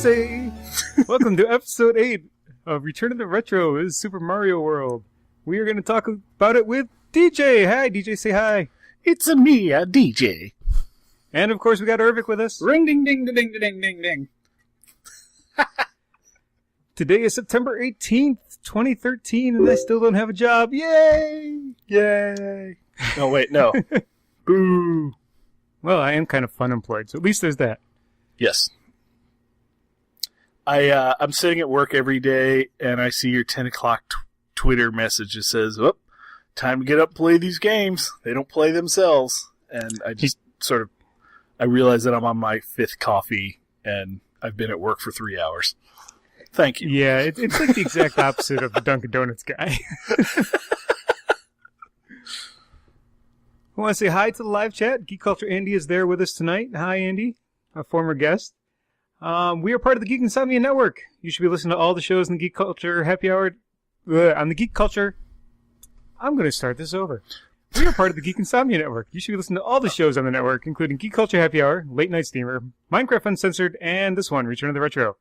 say? Welcome to episode 8 of Return to the Retro is Super Mario World. We are going to talk about it with DJ. Hi, DJ, say hi. It's me, a DJ. And of course, we got Ervik with us. Ring ding ding ding ding ding ding ding. Today is September 18th, 2013, and I still don't have a job. Yay! Yay. No, wait, no. Boo. Well, I am kind of unemployed, so at least there's that. Yes. I'm sitting at work every day, and I see your 10 o'clock Twitter message that says, "Oh, time to get up and play these games. They don't play themselves." And I just I realize that I'm on my 5th coffee, and I've been at work for 3 hours. Thank you. Yeah, it's like the exact opposite of the Dunkin' Donuts guy. I want to say hi to the live chat. Geek Culture Andy is there with us tonight. Hi, Andy, a former guest. We are part of the Geek Insomnia Network. You should be listening to all the shows in the Geek Culture Happy Hour. On the Geek Culture... I'm going to start this over. We are part of the Geek Insomnia Network. You should be listening to all the shows on the network, including Geek Culture Happy Hour, Late Night Steamer, Minecraft Uncensored, and this one, Return to the Retro.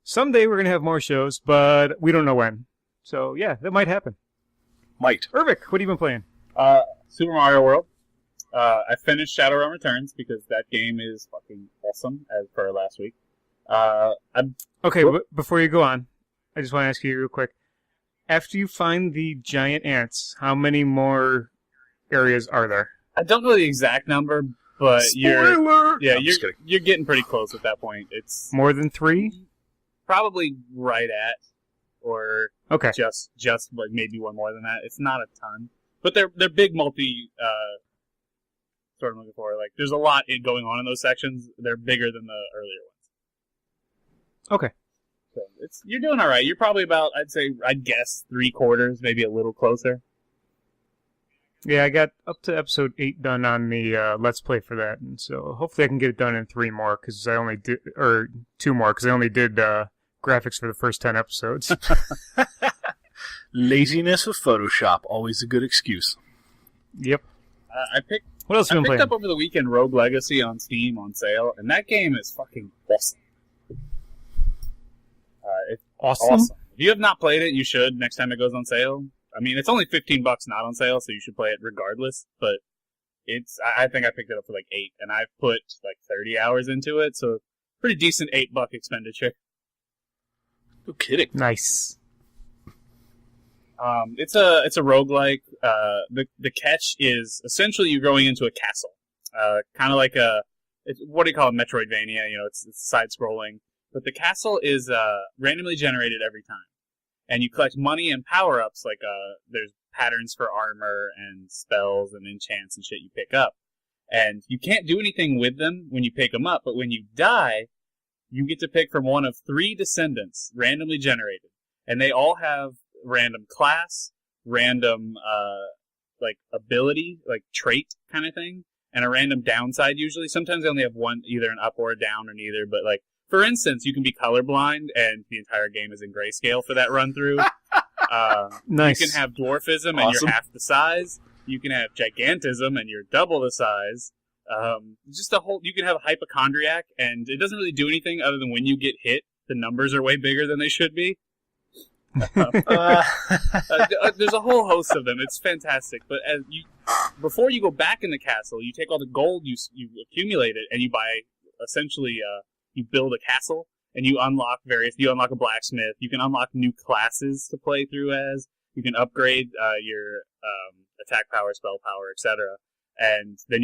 Someday we're going to have more shows, but we don't know when. So, yeah, that might happen. Might. Ervik, what have you been playing? Super Mario World. I finished Shadowrun Returns because that game is fucking awesome, as per last week. Before you go on, I just want to ask you real quick. After you find the giant ants, how many more areas are there? I don't know the exact number, but Spoiler! you're getting pretty close at that point. It's More than 3? probably right at, or Okay. just like maybe one more than that. It's not a ton, but they're big multi. Sort of looking for there's a lot going on in those sections. They're bigger than the earlier ones. Okay. So you're doing all right. You're probably about I'd guess 3/4, maybe a little closer. Yeah, I got up to episode 8 done on the Let's Play for that, and so hopefully I can get it done in 3 more, because I only did, or 2 more, because I only did graphics for the first 10 episodes. Laziness of Photoshop, always a good excuse. Yep. What else have you been picked playing? up over the weekend Rogue Legacy on Steam on sale, and that game is fucking awesome. It's Awesome? awesome. If you have not played it, you should next time it goes on sale. I mean, it's only $15 not on sale, so you should play it regardless. But I think I picked it up for like $8, and I've put like 30 hours into it, so pretty decent $8 expenditure. No kidding. Nice. It's a roguelike. The catch is essentially you're going into a castle. Kind of like what do you call it? Metroidvania. You know, it's side-scrolling. But the castle is randomly generated every time. And you collect money and power-ups, there's patterns for armor and spells and enchants and shit you pick up. And you can't do anything with them when you pick them up, but when you die, you get to pick from one of 3 descendants, randomly generated. And they all have random class, random, ability, trait kind of thing, and a random downside usually. Sometimes they only have one, either an up or a down or neither, but for instance, you can be colorblind, and the entire game is in grayscale for that run-through. Nice. You can have dwarfism, and Awesome. you're half the size. You can have gigantism, and you're double the size. You can have a hypochondriac, and it doesn't really do anything other than when you get hit, the numbers are way bigger than they should be. There's a whole host of them. It's fantastic. But before you go back in the castle, you take all the gold you accumulate it, and you buy essentially. You build a castle, and you unlock a blacksmith. You can unlock new classes to play through as. You can upgrade your attack power, spell power, etc. And then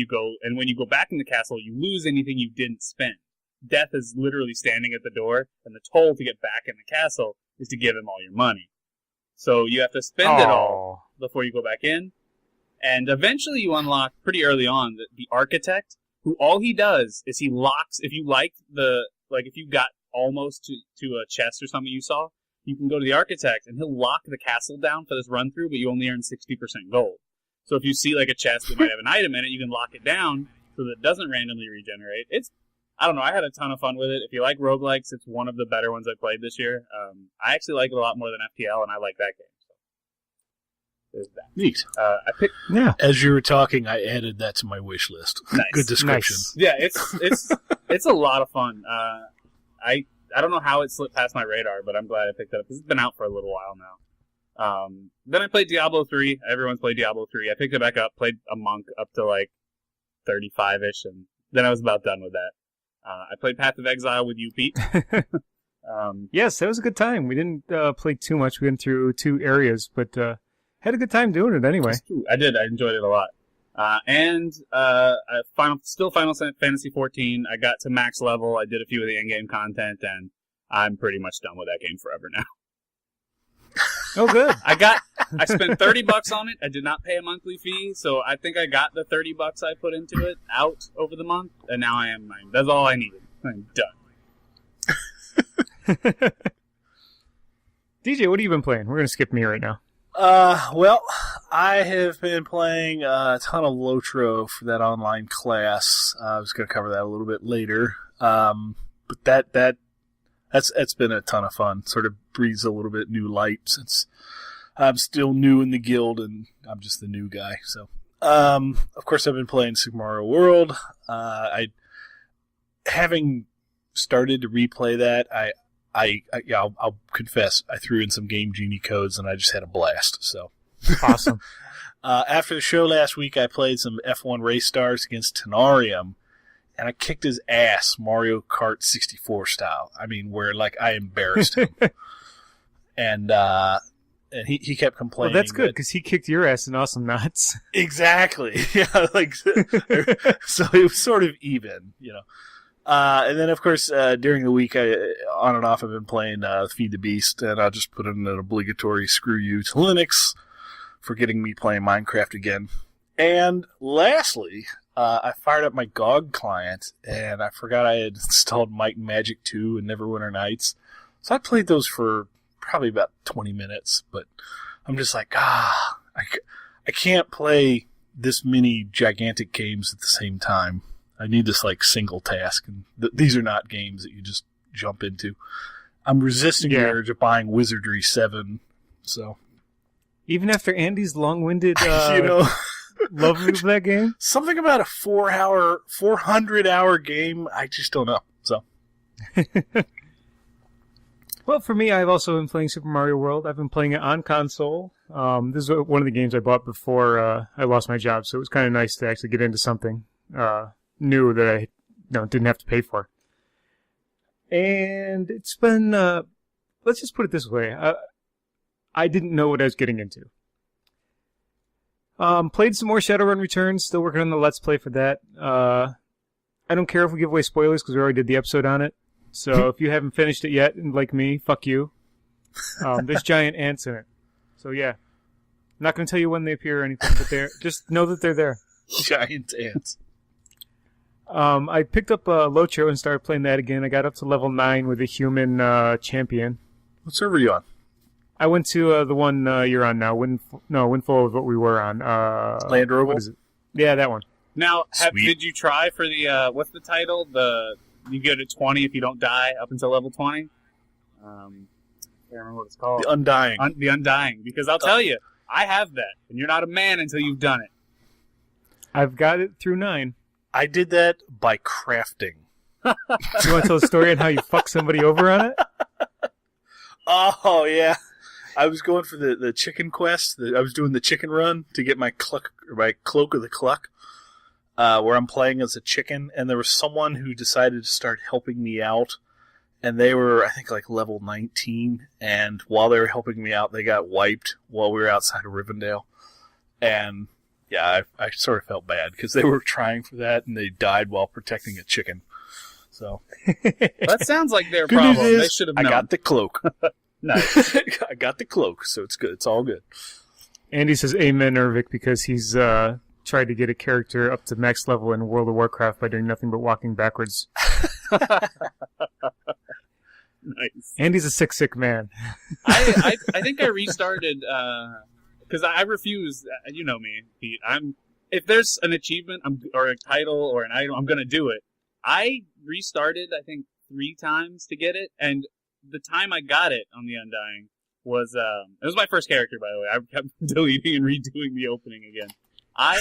when you go back in the castle, you lose anything you didn't spend. Death is literally standing at the door, and the toll to get back in the castle is to give him all your money. So you have to spend it all before you go back in. And eventually you unlock, pretty early on, the architect, who all he does is he locks, if you if you got almost to a chest or something you saw, you can go to the architect and he'll lock the castle down for this run through, but you only earn 60% gold. So if you see a chest that might have an item in it, you can lock it down so that it doesn't randomly regenerate. I don't know, I had a ton of fun with it. If you like roguelikes, it's one of the better ones I played this year. I actually like it a lot more than FTL, and I like that game. There's that. Neat. Yeah. As you were talking, I added that to my wish list. Nice. Good description. Nice. Yeah, it's a lot of fun. I I don't know how it slipped past my radar, but I'm glad I picked it up because it's been out for a little while now. Then I played Diablo 3. Everyone's played Diablo 3. I picked it back up, played a monk up to like 35-ish, and then I was about done with that. I played Path of Exile with you, Pete. Yes, that was a good time. We didn't play too much. We went through 2 areas, but had a good time doing it anyway. I did. I enjoyed it a lot. Still Final Fantasy 14. I got to max level. I did a few of the in-game content, and I'm pretty much done with that game forever now. Oh, good. I spent $30 on it. I did not pay a monthly fee, so I think I got the $30 I put into it out over the month, and now that's all I needed. I'm done. DJ, what have you been playing? We're going to skip me right now. Well, I have been playing a ton of Lotro for that online class. I was going to cover that a little bit later. But that's been a ton of fun. Sort of breathes a little bit new light since I'm still new in the guild and I'm just the new guy. So, of course, I've been playing Super Mario World. Having started to replay that, I'll confess, I threw in some Game Genie codes and I just had a blast. So awesome. After the show last week, I played some F1 Race Stars against Tenarium, and I kicked his ass Mario Kart 64 style. I mean, where like I embarrassed him, and he kept complaining. Well, that's good because he kicked your ass in Awesome Knots. Exactly. Yeah, like so it was sort of even, you know. And then, of course, during the week, on and off, I've been playing Feed the Beast, and I'll just put in an obligatory screw you to Linux for getting me playing Minecraft again. And lastly, I fired up my GOG client, and I forgot I had installed Might and Magic 2 and Neverwinter Nights. So I played those for probably about 20 minutes, but I'm just like, I can't play this many gigantic games at the same time. I need this like single task, and these are not games that you just jump into. I'm resisting the urge of buying Wizardry 7, so... Even after Andy's long-winded love of that game? Something about a 400-hour game, I just don't know. So, well, for me, I've also been playing Super Mario World. I've been playing it on console. This is one of the games I bought before I lost my job, so it was kind of nice to actually get into something new that I didn't have to pay for. And it's been, let's just put it this way. I didn't know what I was getting into. Played some more Shadowrun Returns, still working on the Let's Play for that. I don't care if we give away spoilers because we already did the episode on it. So if you haven't finished it yet, and like me, fuck you. There's giant ants in it. So yeah. I'm not going to tell you when they appear or anything, but just know that they're there. Giant ants. I picked up Lotro and started playing that again. I got up to level 9 with a human champion. What server are you on? I went to the one you're on now. Windfall is what we were on. Land Rover? What is it? Yeah, that one. Now, did you try for the, what's the title? You get to 20 if you don't die up until level 20? I can't remember what it's called. The Undying. The Undying. Because I'll tell you, I have that. And you're not a man until you've done it. I've got it through 9. I did that by crafting. You want to tell a story on how you fucked somebody over on it? Oh, yeah. I was going for the chicken quest. I was doing the chicken run to get my Cloak of the Cluck, where I'm playing as a chicken, and there was someone who decided to start helping me out, and they were, I think, like level 19, and while they were helping me out, they got wiped while we were outside of Rivendell. And, yeah, I sort of felt bad, because they were trying for that, and they died while protecting a chicken. So that sounds like their problem. They should have known. I got the cloak. Nice. I got the cloak, so it's good. It's all good. Andy says amen, Ervik, because he's tried to get a character up to max level in World of Warcraft by doing nothing but walking backwards. Nice. Andy's a sick man. I think I restarted because I refuse. You know me, Pete. If there's an achievement or a title or an item, I'm going to do it. I restarted, I think, 3 times to get it, and the time I got it on the Undying was, it was my first character, by the way. I kept deleting and redoing the opening again. I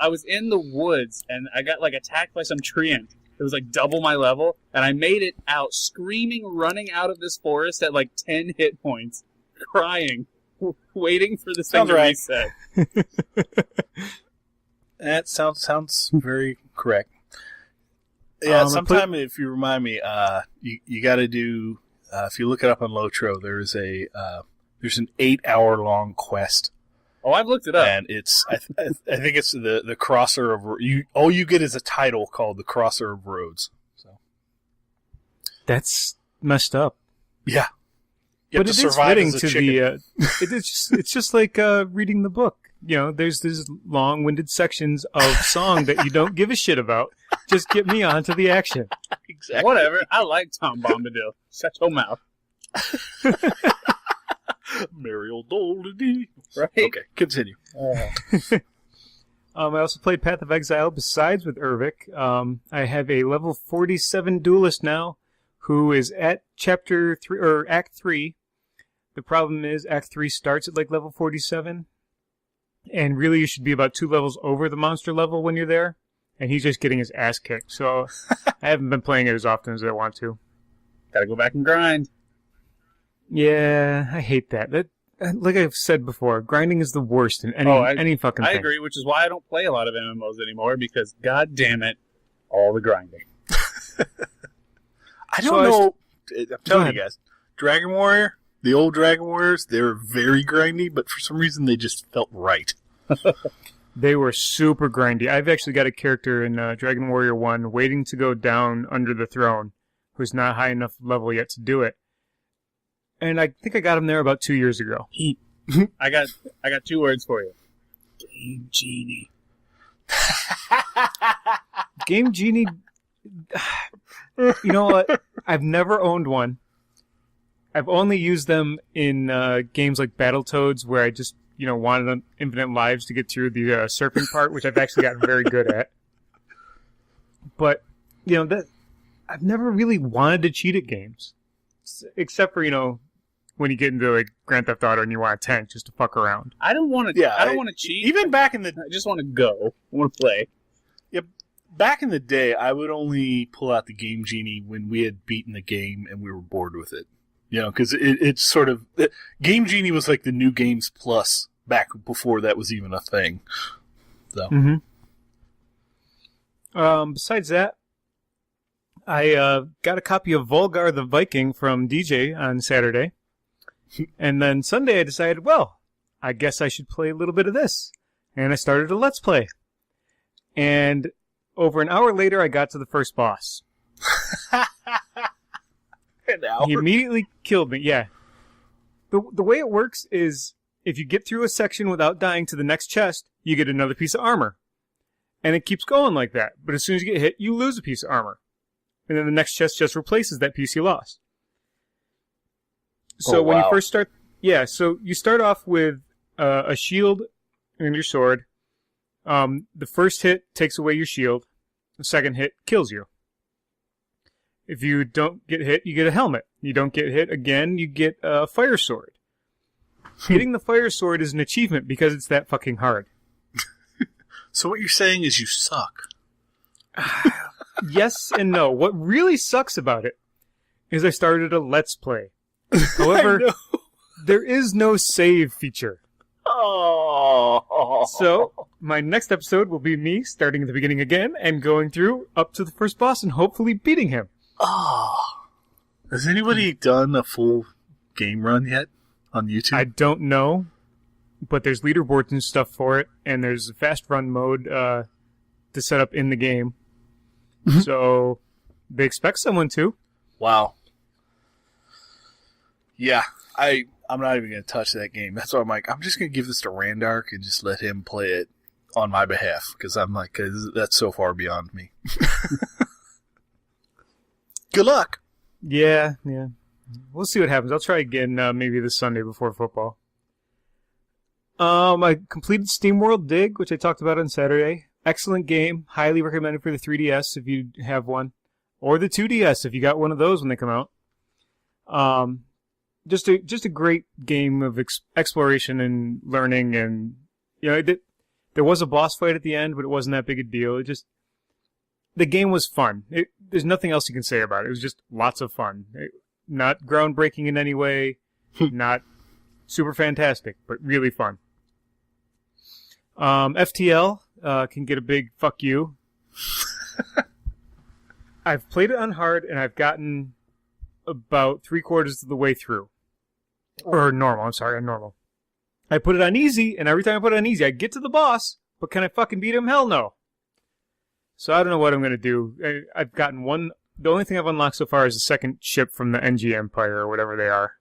was in the woods, and I got, like, attacked by some treant, It was like double my level, and I made it out screaming, running out of this forest at like 10 hit points, crying, waiting for this thing Sounds to right. reset. That sounds very correct. Yeah, sometime if you remind me, you got to do. If you look it up on Lotro, there's an 8-hour long quest, Oh, I've looked it up. and it's I think it's the Crosser of you. All you get is a title called the Crosser of Roads. So That's messed up. yeah, you have But to it is survive fitting as a to chicken. it's just like reading the book. You know, there's long-winded sections of song that you don't give a shit about. Just get me on to the action. Exactly. Whatever. I like Tom Bombadil. Shut your mouth. Merry old oldie. Right? Okay, continue. I also played Path of Exile besides with Ervik. I have a level 47 duelist now who is at chapter 3 or act 3. The problem is act 3 starts at like level 47. And really you should be about 2 levels over the monster level when you're there. And he's just getting his ass kicked. So I haven't been playing it as often as I want to. Gotta go back and grind. Yeah, I hate that. Like I've said before, grinding is the worst in any fucking I thing. agree, which is why I don't play a lot of MMOs anymore, because god damn it, all the grinding. I So don't know. I'm Go telling ahead. you guys, Dragon Warrior, the old Dragon Warriors, they're very grindy, but for some reason they just felt right. They were super grindy. I've actually got a character in Dragon Warrior 1 waiting to go down under the throne who's not high enough level yet to do it. And I think I got him there about 2 years ago. I got 2 words for you. Game Genie. Game Genie, you know what? I've never owned one. I've only used them in games like Battletoads where I just, wanted infinite lives to get through the surfing part, which I've actually gotten very good at. But, I've never really wanted to cheat at games. Except for, when you get into like Grand Theft Auto and you want a tank just to fuck around. I don't want to. Yeah, I don't want to cheat. Even back in the I just want to go. I want to play. back in the day, I would only pull out the Game Genie when we had beaten the game and we were bored with it. Because it's sort of Game Genie was like the New Games Plus back before that was even a thing. So Besides that, I got a copy of Volgar the Viking from DJ on Saturday. And then Sunday I decided, well, I guess I should play a little bit of this. And I started a Let's Play. And over an hour later, I got to the first boss. an hour. He immediately killed me, yeah. The way it works is, if you get through a section without dying to the next chest, you get another piece of armor. And it keeps going like that. But as soon as you get hit, you lose a piece of armor. And then the next chest just replaces that piece you lost. So when you first start... Yeah, so you start off with a shield and your sword. The first hit takes away your shield. The second hit kills you. If you don't get hit, you get a helmet. You don't get hit again, you get a fire sword. Getting the fire sword is an achievement because it's that fucking hard. So what you're saying is you suck. Yes and no. What really sucks about it is I started a Let's Play. However, there is no save feature. Oh. So, my next episode will be me starting at the beginning again and going through up to the first boss and hopefully beating him. Has anybody done a full game run yet on YouTube? I don't know, but there's leaderboards and stuff for it, and there's a fast run mode to set up in the game. So, they expect someone to. Wow. Yeah, I'm not even going to touch that game. That's why I'm like, I'm just going to give this to Randark and just let him play it on my behalf, because I'm like, that's so far beyond me. Good luck. Yeah. We'll see what happens. I'll try again maybe this Sunday before football. I completed SteamWorld Dig, which I talked about on Saturday. Excellent game. Highly recommended for the 3DS if you have one. Or the 2DS if you got one of those when they come out. Just a great game of exploration and learning, and there was a boss fight at the end, but it wasn't that big a deal. the game was fun. There's nothing else you can say about it. It was just lots of fun. Not groundbreaking in any way, not super fantastic, but really fun. FTL can get a big fuck you. I've played it on hard, and I've gotten about 3/4 of the way through. Or normal, I'm sorry, on normal. I put it on easy, and every time I put it on easy, I get to the boss, but can I fucking beat him? Hell no. So I don't know what I'm going to do. I've gotten one... The only thing I've unlocked so far is the second ship from the NG Empire, or whatever they are.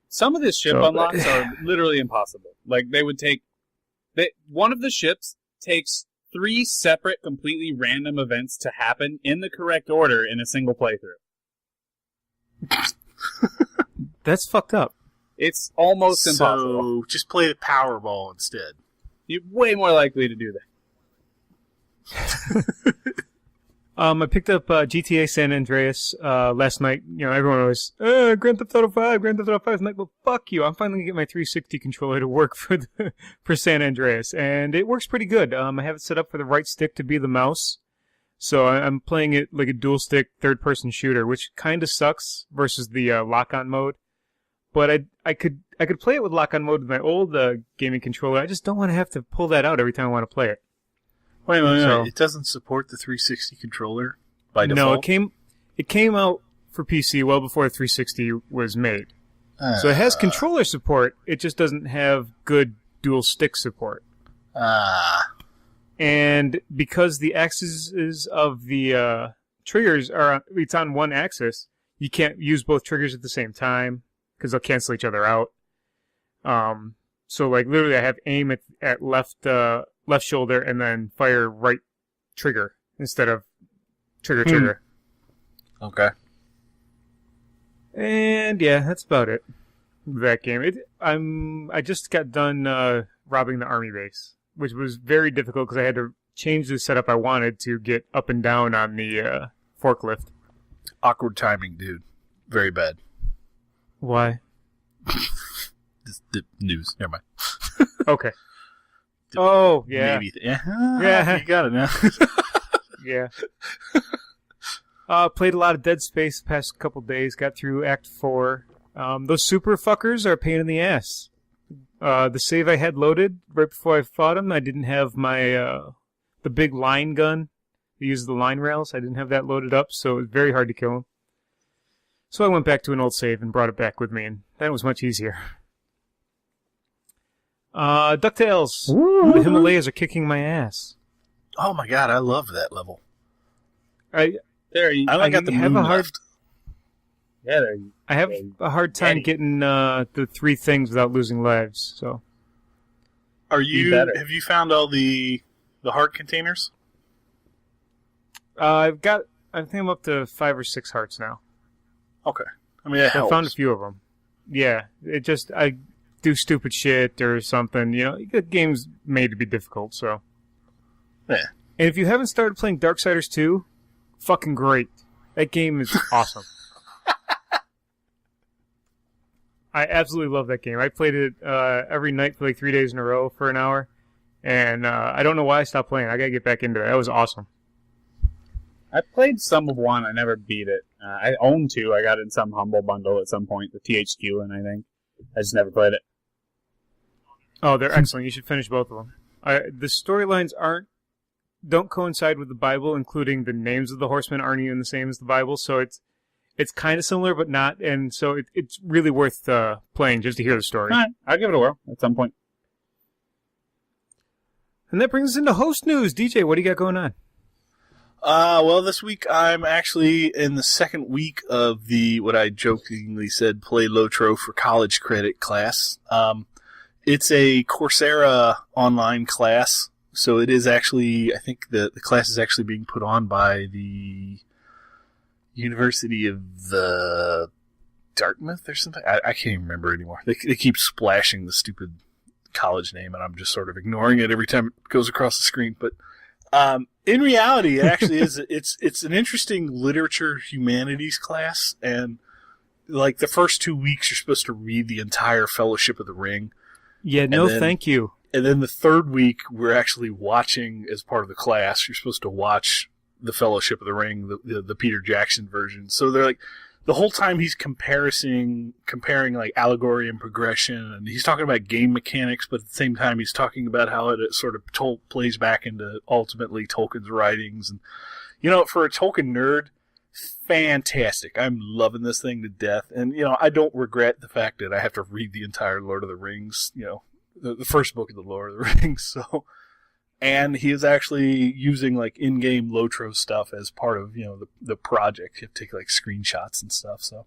Some of the ship unlocks are literally impossible. Like, they would take... one of the ships takes 3 separate, completely random events to happen in the correct order in a single playthrough. That's fucked up. It's almost impossible. So just play the Powerball instead. You're way more likely to do that. I picked up GTA San Andreas last night. You know, everyone was, Grand Theft Auto 5, Grand Theft Auto 5. I'm like, well, fuck you. I'm finally going to get my 360 controller to work for San Andreas. And it works pretty good. I have it set up for the right stick to be the mouse. So I'm playing it like a dual-stick third-person shooter, which kind of sucks versus the lock-on mode. But I could play it with lock-on mode with my old gaming controller. I just don't want to have to pull that out every time I want to play it. Wait a minute, So- it doesn't support the 360 controller by default? No, it came out for PC well before the 360 was made. So it has controller support, it just doesn't have good dual-stick support. And because the axes of the triggers it's on one axis, you can't use both triggers at the same time because they'll cancel each other out. So like literally, I have aim at left shoulder and then fire right trigger instead of trigger. Okay. And yeah, that's about it. That game. I just got done robbing the army base, which was very difficult because I had to change the setup I wanted to get up and down on the forklift. Awkward timing, dude. Very bad. Why? The news. Never mind. Okay. Oh, yeah. Maybe. Yeah. You got it now. Yeah. Played a lot of Dead Space the past couple days. Got through Act 4. Those super fuckers are a pain in the ass. The save I had loaded right before I fought them, I didn't have my the big line gun that uses the line rails. I didn't have that loaded up, so it was very hard to kill them. So I went back to an old save and brought it back with me, and that was much easier. DuckTales. The Himalayas are kicking my ass. Oh my god, I love that level. I I got the have moon a hard. left. Yeah, there. I have a hard time Daddy. getting the 3 things without losing lives. So Have better. you found all the heart containers? I think I'm up to 5 or 6 hearts now. Okay. I mean, that I helps. found a few of them. Yeah, I do stupid shit or something. You know, the game's made to be difficult, so. Yeah. And if you haven't started playing Darksiders 2, fucking great. That game is awesome. I absolutely love that game. I played it every night for like 3 days in a row for an hour, and I don't know why I stopped playing. I gotta get back into it. That was awesome. I played some of 1. I never beat it. I own 2. I got it in some Humble Bundle at some point, the THQ, and I think I just never played it. Oh, they're excellent. You should finish both of them. The storylines don't coincide with the Bible, including the names of the horsemen aren't even the same as the Bible, so it's kind of similar but not, and so it's really worth playing just to hear the story. All right, I'll give it a whirl at some point. And that brings us into host news. DJ, what do you got going on? Well, this week I'm actually in the second week of the, what I jokingly said, play Lotro for college credit class. It's a Coursera online class, so it is actually, I think the class is actually being put on by the University of Dartmouth or something. I can't even remember anymore. They keep splashing the stupid college name, and I'm just sort of ignoring it every time it goes across the screen. But in reality, it actually is. It's an interesting literature humanities class, and like the first 2 weeks, you're supposed to read the entire Fellowship of the Ring. Yeah, no, then- thank you. And then the third week, we're actually watching, as part of the class, you're supposed to watch the Fellowship of the Ring, the Peter Jackson version. So they're like, the whole time he's comparing like allegory and progression, and he's talking about game mechanics, but at the same time he's talking about how it sort of plays back into ultimately Tolkien's writings. And for a Tolkien nerd, fantastic. I'm loving this thing to death, and I don't regret the fact that I have to read the entire Lord of the Rings, the first book of the Lord of the Rings. So. And he is actually using like in-game Lotro stuff as part of the project. You have to take like screenshots and stuff. So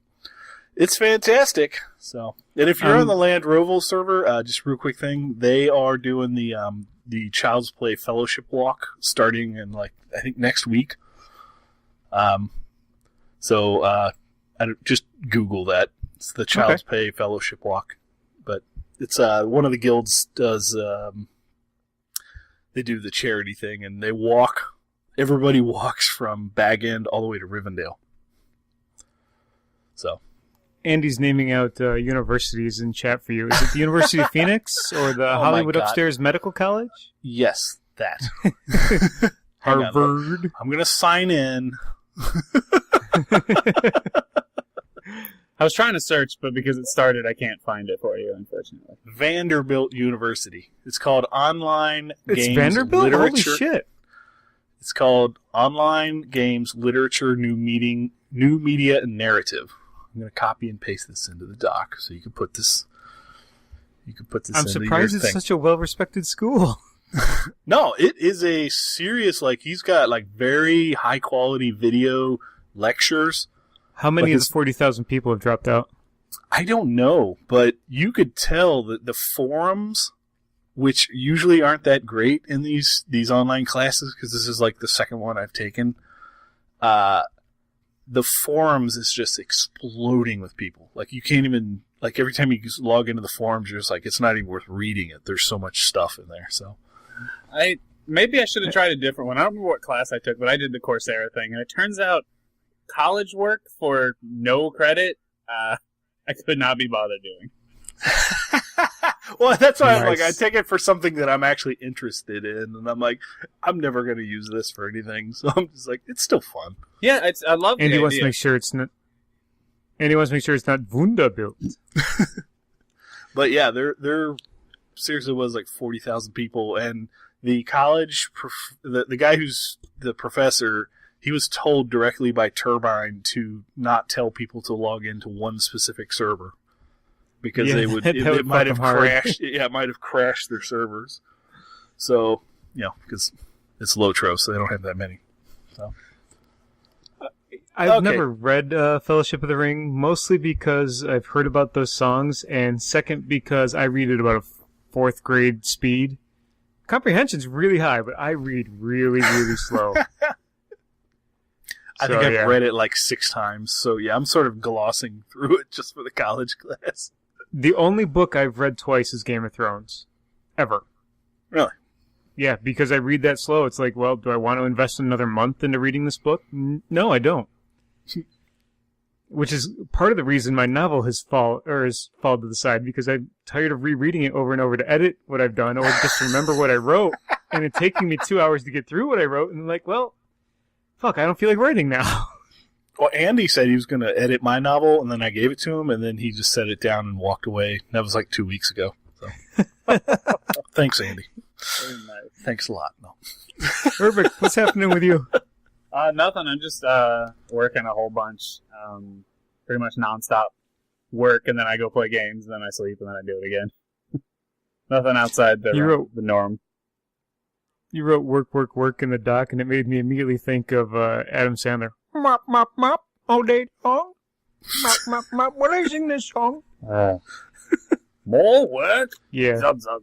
it's fantastic. So, and if you're on the Land Roval server, just real quick thing, they are doing the Child's Play Fellowship Walk starting in I think next week. So I just Google that. It's the Child's Play Fellowship Walk, but it's one of the guilds does. They do the charity thing, and they walk. Everybody walks from Bag End all the way to Rivendell. So, Andy's naming out universities in chat for you. Is it the University of Phoenix or the Hollywood Upstairs Medical College? Yes, that. Harvard. I'm gonna sign in. I was trying to search, but because it started, I can't find it for you, unfortunately. Vanderbilt University. It's called Online Games Vanderbilt? Literature. Holy shit. It's called Online Games Literature, New Media, and Narrative. I'm going to copy and paste this into the doc so you can put this. I'm surprised it's such a well-respected school. No, it is a serious. He's got very high quality video lectures. How many of the 40,000 people have dropped out? I don't know, but you could tell that the forums, which usually aren't that great in these online classes, because this is the second one I've taken, the forums is just exploding with people. You can't even, every time you log into the forums, you're just it's not even worth reading it. There's so much stuff in there, so. Maybe I should have tried a different one. I don't remember what class I took, but I did the Coursera thing, and it turns out college work for no credit, I could not be bothered doing. Well, that's why nice. I take it for something that I'm actually interested in, and I'm I'm never going to use this for anything, so I'm just it's still fun. Yeah, I love the Andy idea. wants to make sure it's not. Andy wants to make sure it's not Wunderbilt. But yeah, there seriously was 40,000 people, and the college, the guy who's the professor. He was told directly by Turbine to not tell people to log into one specific server because it might have crashed. Yeah, it might have crashed their servers. So, because it's Lotro, so they don't have that many. So, I've never read Fellowship of the Ring, mostly because I've heard about those songs, and second because I read at about a 4th grade speed. Comprehension's really high, but I read really, really slow. I think I've read it 6 times, so yeah, I'm sort of glossing through it just for the college class. The only book I've read twice is Game of Thrones. Ever. Really? Yeah, because I read that slow. It's well, do I want to invest another month into reading this book? No, I don't. Which is part of the reason my novel has fallen to the side, because I'm tired of rereading it over and over to edit what I've done or just remember what I wrote, and it taking me 2 hours to get through what I wrote, and well, fuck, I don't feel like writing now. Well, Andy said he was going to edit my novel, and then I gave it to him, and then he just set it down and walked away. That was 2 weeks ago. So. Thanks, Andy. Very nice. Thanks a lot. No. Perfect. What's happening with you? Nothing. I'm just working a whole bunch. Pretty much nonstop work, and then I go play games, and then I sleep, and then I do it again. Nothing outside the norm. You wrote work in the doc, and it made me immediately think of Adam Sandler. Mop, mop, mop, all day long. Mop, mop, mop, when I sing this song. More work? Yeah. Zub, zub.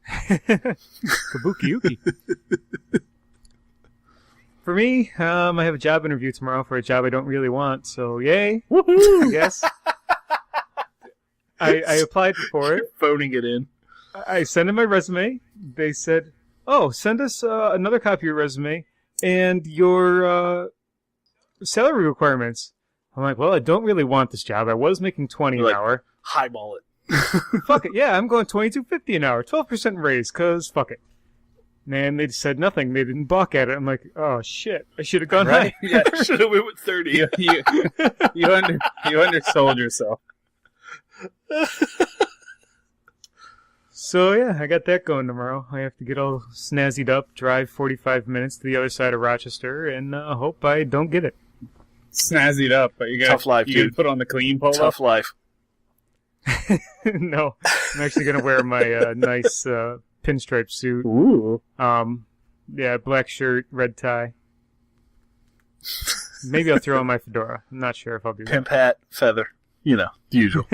Kabuki Yuki. For me, I have a job interview tomorrow for a job I don't really want, so yay. Woohoo! I guess. I applied for it. Phoning it in. I sent in my resume. They said, send us another copy of your resume and your salary requirements. I'm well, I don't really want this job. I was making $20 an hour. Highball it. Fuck it. Yeah, I'm going $22.50 an hour. 12% raise, because fuck it. And they said nothing. They didn't balk at it. I'm like, oh shit! I should have gone Right? high. Yeah. Should have went with 30. You undersold yourself. So yeah, I got that going tomorrow. I have to get all snazzied up, drive 45 minutes to the other side of Rochester, and hope I don't get it. Snazzied up, but you got Tough life, you gotta dude. put on the clean polo. Tough life. No, I'm actually gonna wear my nice pinstripe suit. Ooh. Yeah, black shirt, red tie. Maybe I'll throw on my fedora. I'm not sure if I'll do that. Pimp hat, feather. You know, the usual.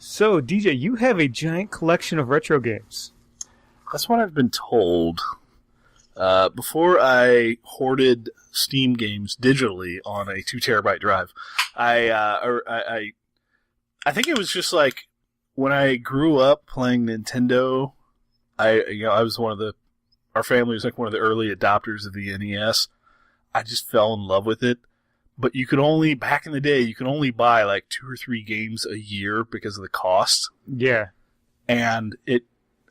So, DJ, you have a giant collection of retro games. That's what I've been told. Before I hoarded Steam games digitally on a 2 terabyte drive, I think it was just like when I grew up playing Nintendo. I was our family was like one of the early adopters of the NES. I just fell in love with it. But back in the day, you could only buy like 2 or 3 games a year because of the cost. Yeah. And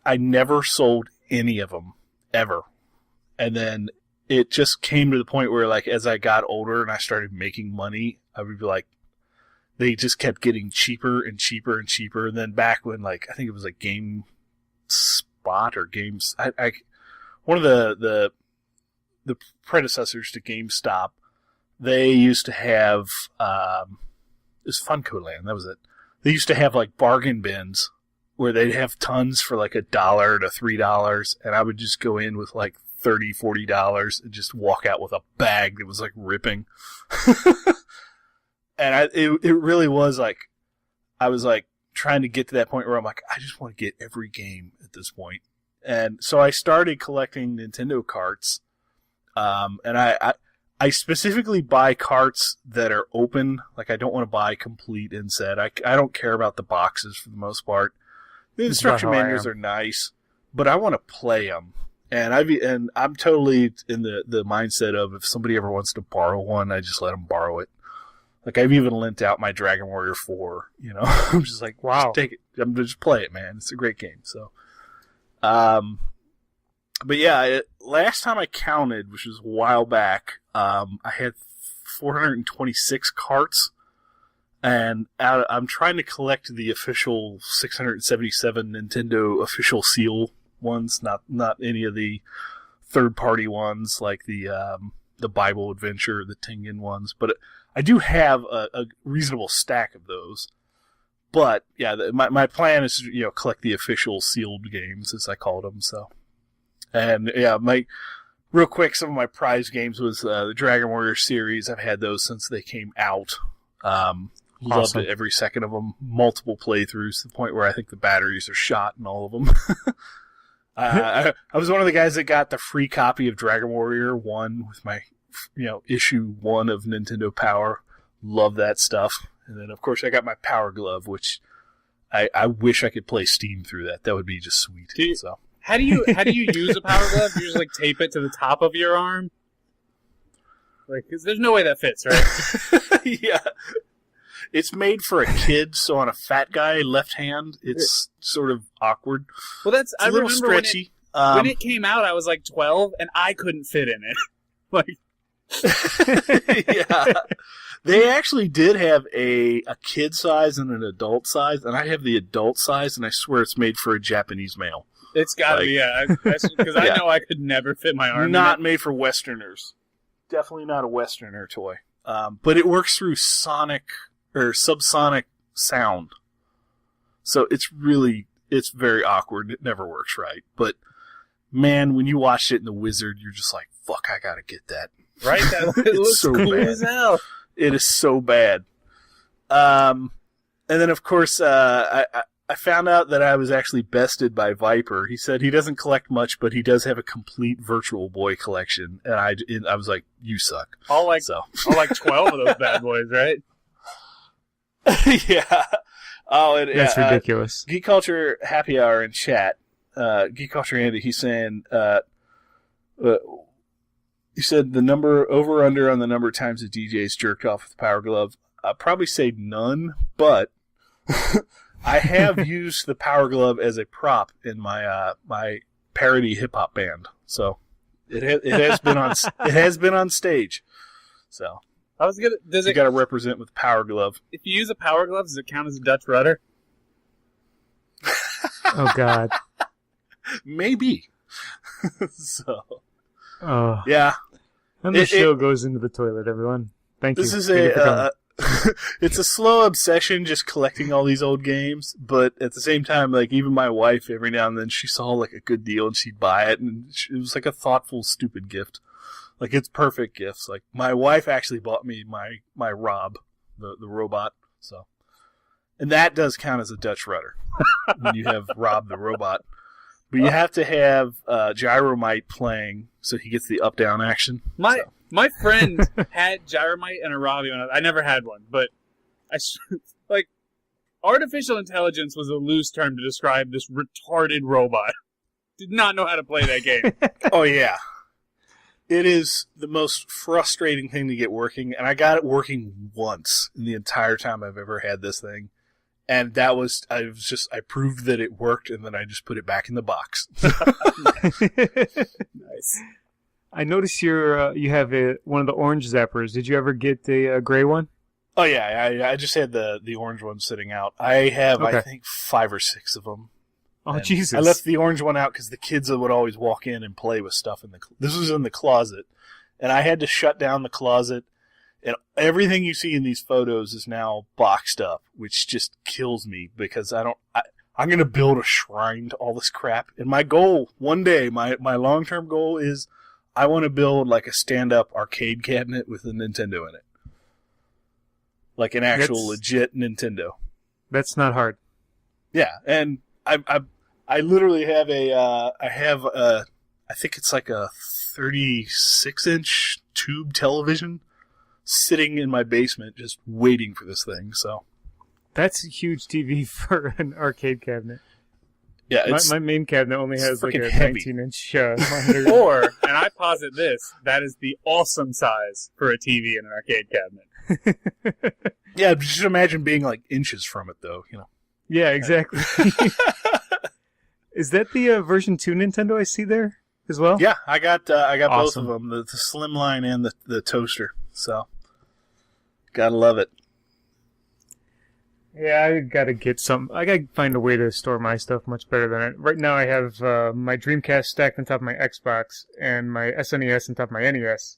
I never sold any of them, ever. And then it just came to the point where, like, as I got older and I started making money, I would be like, they just kept getting cheaper and cheaper and cheaper. And then back when, like, I think it was like GameSpot or Games, one of the predecessors to GameStop, they used to have, it was Funko Land, that was it. They used to have, like, bargain bins where they'd have tons for, like, $1 to $3, and I would just go in with, like, $30, $40 and just walk out with a bag that was, like, ripping. And it really was, like, I was, like, trying to get to that point where I'm like, I just want to get every game at this point. And so I started collecting Nintendo carts, and I specifically buy carts that are open. Like, I don't want to buy complete inset. I don't care about the boxes for the most part. The instruction manuals are nice, but I want to play them. And I'm totally in the mindset of if somebody ever wants to borrow one, I just let them borrow it. Like, I've even lent out my Dragon Warrior 4. You know, I'm just like, wow, just take it. Just play it, man. It's a great game. So, but yeah, last time I counted, which was a while back, I had 426 carts, and I'm trying to collect the official 677 Nintendo official seal ones, not any of the third-party ones like the Bible Adventure, the Tengen ones, but I do have a reasonable stack of those. But yeah, my plan is to collect the official sealed games, as I called them. So, and yeah, real quick, some of my prize games was the Dragon Warrior series. I've had those since they came out. Loved it, every second of them. Multiple playthroughs to the point where I think the batteries are shot in all of them. I was one of the guys that got the free copy of Dragon Warrior 1 with my issue 1 of Nintendo Power. Love that stuff. And then, of course, I got my Power Glove, which I wish I could play Steam through that. That would be just sweet. So, how do you use a Power Glove? You just like tape it to the top of your arm? Like, 'cause there's no way that fits, right? Yeah. It's made for a kid, so on a fat guy left hand, it's sort of awkward. Well, it's a little stretchy. When it came out, I was like 12, and I couldn't fit in it. Like, yeah. They actually did have a kid size and an adult size, and I have the adult size, and I swear it's made for a Japanese male. It's got to be, yeah. Because I know I could never fit my arm Not in it. made for Westerners. Definitely not a Westerner toy. But it works through sonic or subsonic sound. So it's very awkward. It never works right. But, man, when you watch it in The Wizard, you're just like, fuck, I gotta get that. Right? It looks so cool bad. as hell. It is so bad. And then, of course, I found out that I was actually bested by Viper. He said he doesn't collect much, but he does have a complete Virtual Boy collection. And I was like, you suck. All like 12 of those bad boys, right? Yeah. Oh, and That's ridiculous. Geek Culture Happy Hour in chat. Geek Culture Andy, he's saying, he said the number over under on the number of times the DJ's jerked off with the Power Glove. I'd probably say none, but I have used the Power Glove as a prop in my my parody hip hop band, so it has been on stage. So I was gonna. Does you it? got to represent with Power Glove. If you use a Power Glove, does it count as a Dutch rudder? Oh God. Maybe. So Oh. yeah, And the show goes into the toilet. Everyone, thank you. this is Thank you for coming. it's a slow obsession just collecting all these old games, but at the same time, like even my wife, every now and then she saw like a good deal and she'd buy it, and it was like a thoughtful, stupid gift. Like it's perfect gifts. Like my wife actually bought me my Rob, the robot. So, and that does count as a Dutch rudder when you have Rob the robot. But you have to have Gyromite playing so he gets the up down action. My friend had Gyromite and a Robbie. I never had one, but like artificial intelligence was a loose term to describe this retarded robot. Did not know how to play that game. Oh yeah, it is the most frustrating thing to get working, and I got it working once in the entire time I've ever had this thing, and I proved that it worked, and then I just put it back in the box. Nice. I noticed you have one of the orange zappers. Did you ever get a gray one? Oh yeah, I just had the orange one sitting out. I have Okay. I think 5 or 6 of them. Oh And Jesus! I left the orange one out because the kids would always walk in and play with stuff this was in the closet, and I had to shut down the closet, and everything you see in these photos is now boxed up, which just kills me because I'm going to build a shrine to all this crap. And my goal one day, my long-term goal is I want to build like a stand-up arcade cabinet with a Nintendo in it. Like an actual legit Nintendo. That's not hard. Yeah, and I literally have I think it's like a 36-inch tube television sitting in my basement just waiting for this thing. So That's a huge TV for an arcade cabinet. yeah, it's My main cabinet only has like a freaking heavy. 19-inch monitor. Or, and I posit this, that is the awesome size for a TV in an arcade cabinet. yeah. Just imagine being like inches from it, though. You know. Yeah, exactly. Is that the version 2 Nintendo I see there as well? Yeah, I got Awesome. both of them, the slim line and the toaster. So gotta love it. Yeah, I gotta get some. I gotta find a way to store my stuff much better than it. Right now, I have my Dreamcast stacked on top of my Xbox, and my SNES on top of my NES,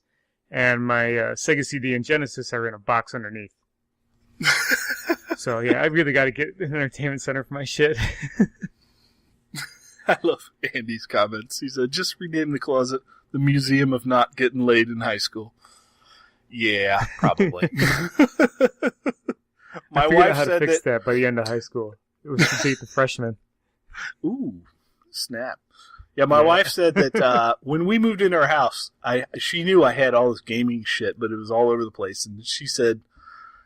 and my Sega CD and Genesis are in a box underneath. So yeah, I really gotta get an entertainment center for my shit. I love Andy's comments. He said, "Just rename the closet the Museum of Not Getting Laid in High School." Yeah, probably. My I figured out wife how to said fix that. that by the end of high school. It was to date the freshman. Ooh, snap! Yeah, my Yeah. wife said that when we moved into our house, she knew I had all this gaming shit, but it was all over the place, and she said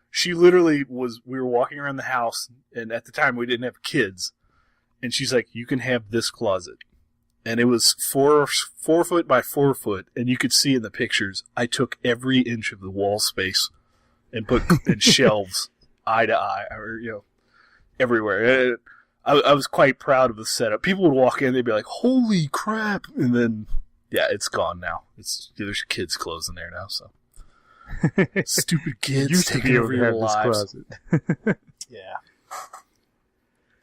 she literally was. We were walking around the house, and at the time we didn't have kids, and she's like, "You can have this closet," and it was 4 foot by 4 foot, and you could see in the pictures I took every inch of the wall space and put in shelves eye to eye, or everywhere. I was quite proud of the setup. People would walk in, they'd be like, "Holy crap!" And then, yeah, it's gone now. There's kids' clothes in there now, so stupid kids Used to taking be able over to your have lives. this closet. Yeah.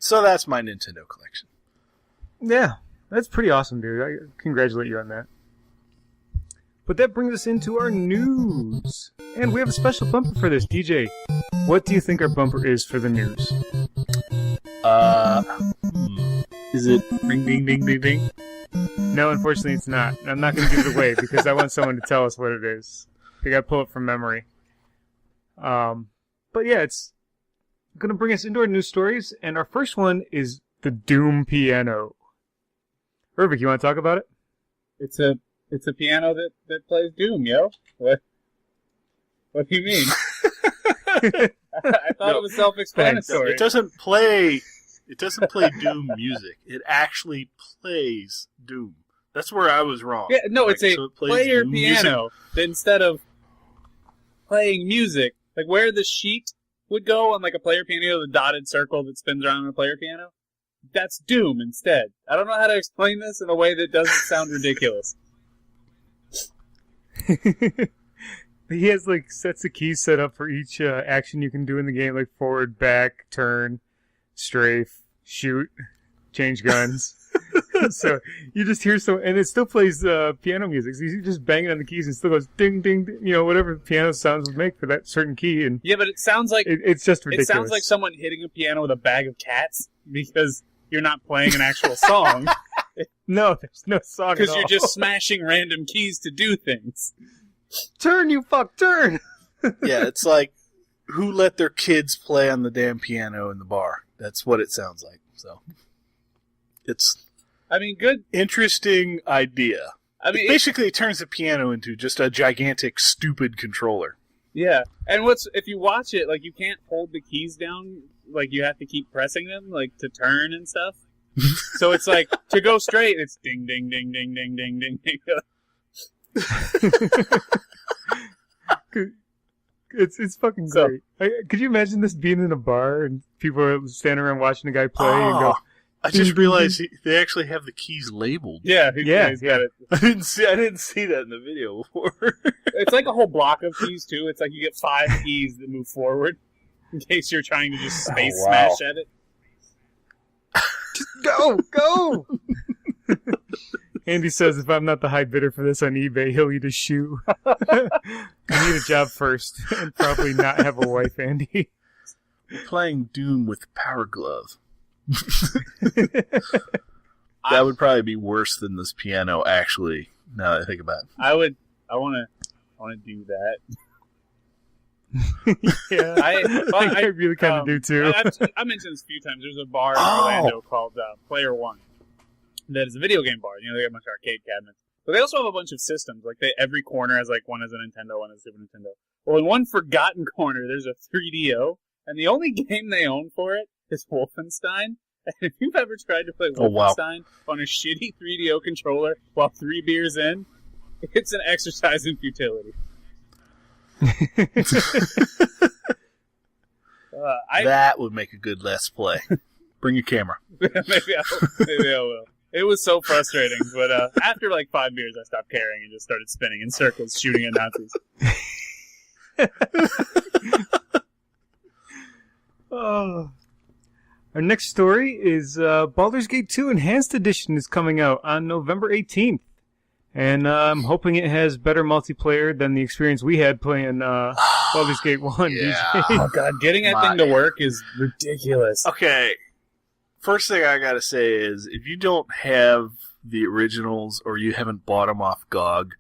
So that's my Nintendo collection. Yeah, that's pretty awesome, dude. I congratulate you on that. But that brings us into our news. And we have a special bumper for this. DJ, what do you think our bumper is for the news? Is it ring ding ding ding ding? No, unfortunately it's not. I'm not going to give it away because I want someone to tell us what it is. I got to pull it from memory. But yeah, it's going to bring us into our news stories. And our first one is the Doom piano. Urvik, you want to talk about it? It's a piano that plays Doom, yo. What do you mean? I thought it was self-explanatory. It doesn't play Doom music. It actually plays Doom. That's where I was wrong. Yeah, no, it's a so it plays player Doom piano that instead of playing music, like where the sheet would go on like a player piano, the dotted circle that spins around on a player piano. That's Doom instead. I don't know how to explain this in a way that doesn't sound ridiculous. He has like sets of keys set up for each action you can do in the game, like forward, back, turn, strafe, shoot, change guns. So you just hear and it still plays piano music. So you just banging on the keys and it still goes ding, ding, ding, you know, whatever piano sounds would make for that certain key. And yeah, but it sounds like it's just ridiculous. It sounds like someone hitting a piano with a bag of cats because you're not playing an actual song. No, there's no song at all. Because you're just smashing random keys to do things. Turn, you fuck, turn! Yeah, it's like, who let their kids play on the damn piano in the bar? That's what it sounds like. So, it's... I mean, good... Interesting idea. I mean, basically, it turns the piano into just a gigantic, stupid controller. Yeah, and if you watch it, like, you can't hold the keys down, like, you have to keep pressing them, like, to turn and stuff. So it's like, to go straight, it's ding, ding, ding, ding, ding, ding, ding, ding. It's fucking great. Could you imagine this being in a bar and people are standing around watching a guy play and go? I just realized they actually have the keys labeled. Yeah, he's got it. I didn't see that in the video before. It's like a whole block of keys too. It's like you get 5 keys that move forward in case you're trying to just space smash at it. Just go! Andy says if I'm not the high bidder for this on eBay, he'll eat a shoe. I need a job first and probably not have a wife, Andy. We're playing Doom with Power Glove. That would probably be worse than this piano, actually, now that I think about it. I want to do that. Yeah, I really kind of do too. I mentioned this a few times. There's a bar in Orlando called Player One. That is a video game bar. You know, they have a bunch of arcade cabinets. But they also have a bunch of systems. Like, every corner has, like, one has a Nintendo, one has a Super Nintendo. Well, in one forgotten corner, there's a 3DO, and the only game they own for it is Wolfenstein. And if you've ever tried to play Wolfenstein on a shitty 3DO controller while 3 beers in, it's an exercise in futility. That would make a good Let's Play. Bring your camera. Maybe I will. It was so frustrating, but after like 5 beers, I stopped caring and just started spinning in circles, shooting at Nazis. Oh. Our next story is Baldur's Gate 2 Enhanced Edition is coming out on November 18th. And I'm hoping it has better multiplayer than the experience we had playing Baldur's Gate 1. Yeah. DJ. Oh, God. Getting that thing to work is ridiculous. Okay. First thing I gotta say is, if you don't have the originals or you haven't bought them off GOG,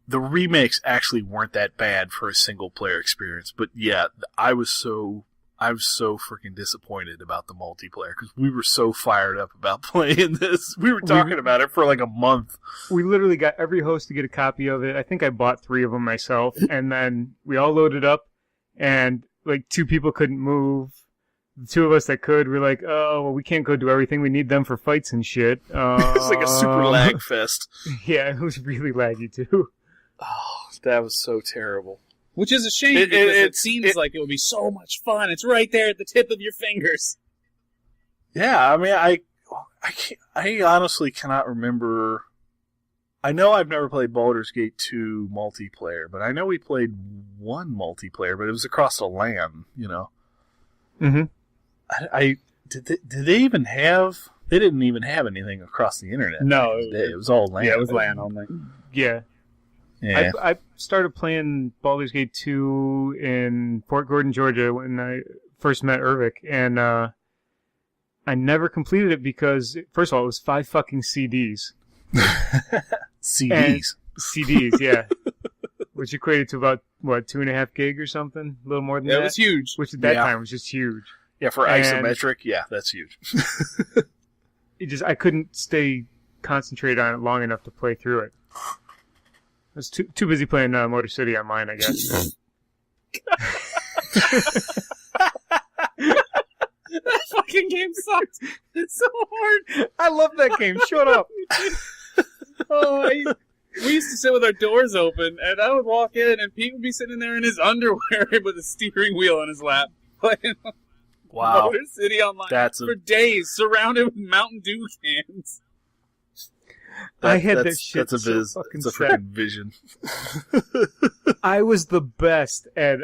the remakes actually weren't that bad for a single player experience. But yeah, I was so freaking disappointed about the multiplayer because we were so fired up about playing this. We were talking about it for like a month. We literally got every host to get a copy of it. I think I bought 3 of them myself, and then we all loaded up, and like 2 people couldn't move. The 2 of us that could, we're like, oh, well, we can't go do everything. We need them for fights and shit. It was like a super lag fest. Yeah, it was really laggy too. Oh, that was so terrible. Which is a shame because it seems like it would be so much fun. It's right there at the tip of your fingers. Yeah, I mean, I honestly cannot remember. I know I've never played Baldur's Gate 2 multiplayer, but I know we played 1 multiplayer, but it was across the LAN, you know. Mm-hmm. Did they even have? They didn't even have anything across the internet. No, it was all LAN. Yeah, it was LAN only. Yeah. Yeah. I started playing Baldur's Gate 2 in Fort Gordon, Georgia when I first met Ervik, and I never completed it because, first of all, it was 5 fucking CDs. CDs? CDs, yeah. Which equated to about, 2.5 gig or something? A little more than that? It was huge. Which at that time was just huge. Yeah, for isometric, yeah, that's huge. I couldn't stay concentrated on it long enough to play through it. I was too busy playing Motor City on mine, I guess. That fucking game sucked. It's so hard. I love that game. Shut up. We used to sit with our doors open, and I would walk in, and Pete would be sitting there in his underwear with a steering wheel on his lap, playing Wow. Motor City Online for days, surrounded with Mountain Dew cans. I had that shit. That's a viz. So fucking it's a sad. freaking vision. I was the best at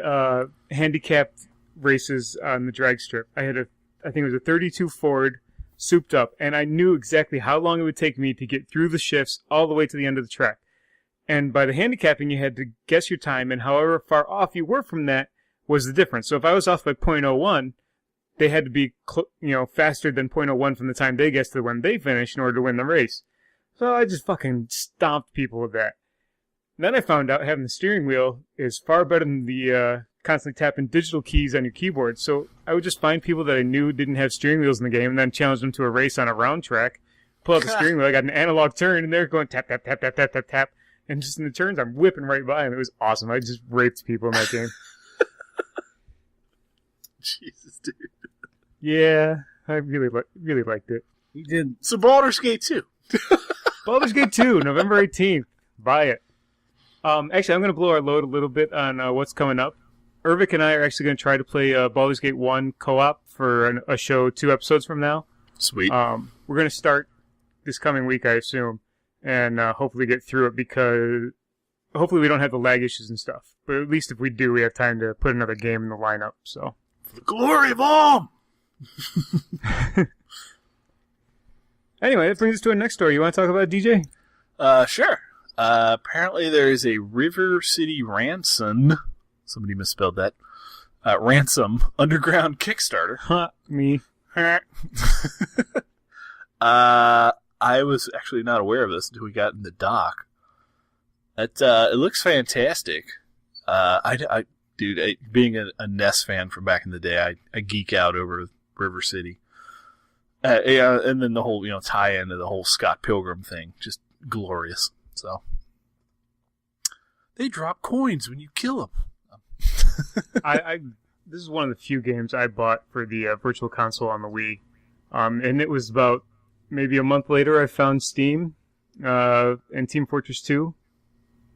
handicapped races on the drag strip. I think it was a 32 Ford, souped up, and I knew exactly how long it would take me to get through the shifts all the way to the end of the track. And by the handicapping, you had to guess your time, and however far off you were from that was the difference. So if I was off by .01, they had to be faster than .01 from the time they guessed to when they finished in order to win the race. So I just fucking stomped people with that. Then I found out having the steering wheel is far better than the constantly tapping digital keys on your keyboard. So I would just find people that I knew didn't have steering wheels in the game and then challenge them to a race on a round track. Pull out the steering wheel, I got an analog turn, and they're going tap, tap, tap, tap, tap, tap, tap. And just in the turns, I'm whipping right by them. It was awesome. I just raped people in that game. Jesus, dude. Yeah, I really liked it. He did. So Baldur's Gate 2. Baldur's Gate 2, November 18th. Buy it. Actually, I'm going to blow our load a little bit on what's coming up. Ervik and I are actually going to try to play Baldur's Gate 1 co-op for a show 2 episodes from now. Sweet. We're going to start this coming week, I assume, and hopefully get through it because hopefully we don't have the lag issues and stuff. But at least if we do, we have time to put another game in the lineup. So, For the glory of Om! Anyway, that brings us to our next story. You want to talk about it, DJ? Sure. Apparently there is a River City Ransom. Somebody misspelled that. Ransom underground Kickstarter. Huh, me. I was actually not aware of this until we got in the dock. It looks fantastic. Being a NES fan from back in the day, I geek out over River City. And then the whole, tie-in to the whole Scott Pilgrim thing. Just glorious. So. They drop coins when you kill them. This is one of the few games I bought for the Virtual Console on the Wii. And it was about maybe a month later I found Steam and Team Fortress 2.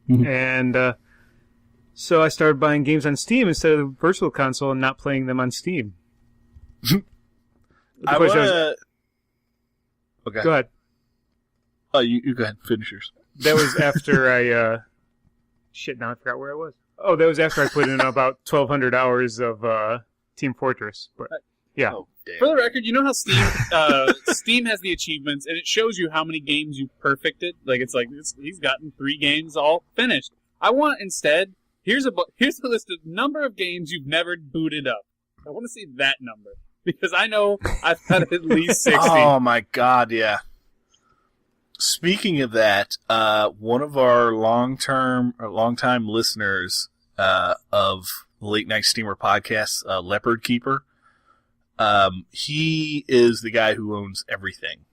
Mm-hmm. And so I started buying games on Steam instead of the Virtual Console and not playing them on Steam. Okay. Go ahead. Oh, you go ahead and finish yours. That was after I... Shit, now I forgot where I was. Oh, that was after I put in about 1,200 hours of Team Fortress. But yeah. Oh, damn. For the record, you know how Steam has the achievements, and it shows you how many games you've perfected? Like, it's like, he's gotten 3 games all finished. I want, instead, here's a list of number of games you've never booted up. I want to see that number. Because I know I've got at least 60. Oh, my God, yeah. Speaking of that, one of our longtime listeners of the Late Night Steamer podcast, Leopard Keeper, he is the guy who owns everything.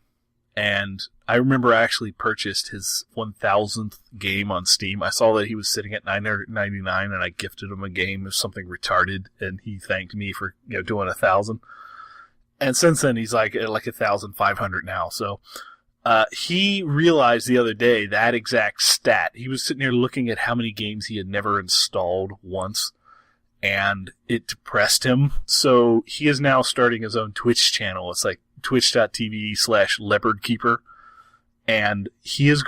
And I remember I actually purchased his 1,000th game on Steam. I saw that he was sitting at $9.99, and I gifted him a game of something retarded, and he thanked me for doing 1,000. And since then, he's like at 1,500 now. So. He realized the other day that exact stat. He was sitting there looking at how many games he had never installed once, and it depressed him. So he is now starting his own Twitch channel. It's like twitch.tv/leopardkeeper. And he is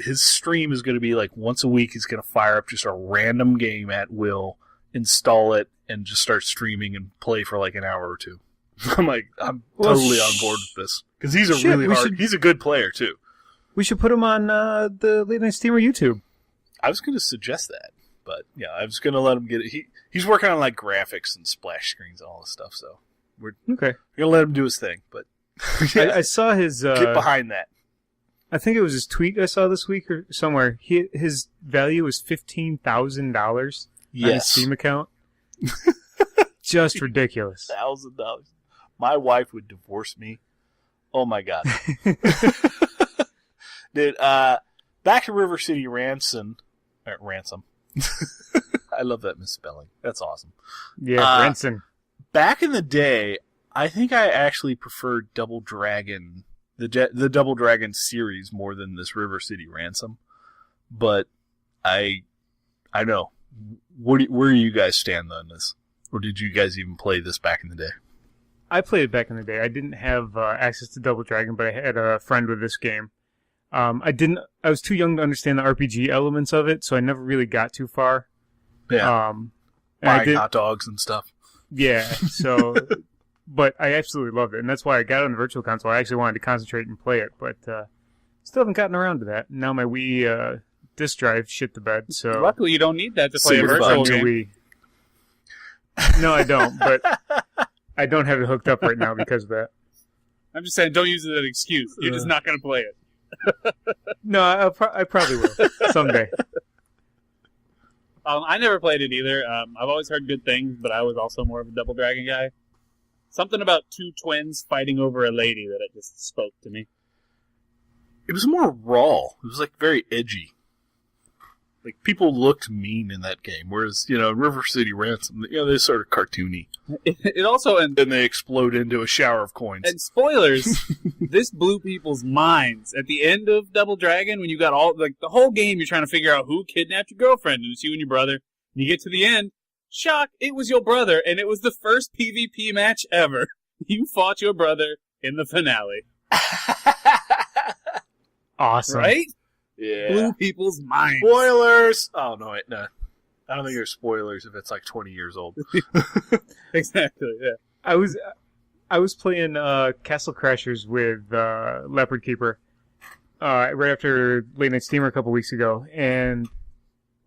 his stream is going to be like once a week. He's going to fire up just a random game at will, install it, and just start streaming and play for like an hour or two. I'm totally on board with this. Because he's he's a good player, too. We should put him on the Late Night Steamer YouTube. I was going to suggest that, but yeah, I was going to let him get it. He's working on like graphics and splash screens and all this stuff, so we're going to let him do his thing. But I saw his... get behind that. I think it was his tweet I saw this week or somewhere. His value was $15,000 on his Steam account. Just ridiculous. $1,000. My wife would divorce me. Oh my God. Dude, back to River City Ransom. I love that misspelling. That's awesome. Yeah, Ransom. Back in the day, I think I actually preferred Double Dragon, the Double Dragon series more than this River City Ransom. but I know. Where do you guys stand on this? Or did you guys even play this back in the day? I played it back in the day. I didn't have access to Double Dragon, but I had a friend with this game. I was too young to understand the RPG elements of it, so I never really got too far. Yeah. Buying hot dogs and stuff. Yeah, so... But I absolutely loved it, and that's why I got it on the Virtual Console. I actually wanted to concentrate and play it, but still haven't gotten around to that. Now my Wii disc drive shit the bed, so... Luckily, you don't need that to play a Super virtual bugged. game. Wii. No, I don't, but I don't have it hooked up right now because of that. I'm just saying, don't use it as an excuse. You're just not going to play it. No, I probably will someday. I never played it either. I've always heard good things, but I was also more of a Double Dragon guy. Something about two twins fighting over a lady that it just spoke to me. It was more raw. It was like very edgy. Like people looked mean in that game, whereas River City Ransom, they're sort of cartoony. It also Then they explode into a shower of coins. and spoilers. This blew people's minds at the end of Double Dragon when you got all the whole game. You're trying to figure out who kidnapped your girlfriend, and it's you and your brother. And you get to the end. Shock! It was your brother, and it was the first PvP match ever. You fought your brother in the finale. Awesome. Right? Yeah. Blew people's minds. Spoilers! Oh, no, wait, no. I don't think there's spoilers if it's like 20 years old. Exactly, yeah. I was playing Castle Crashers with Leopard Keeper right after Late Night Steamer a couple weeks ago, and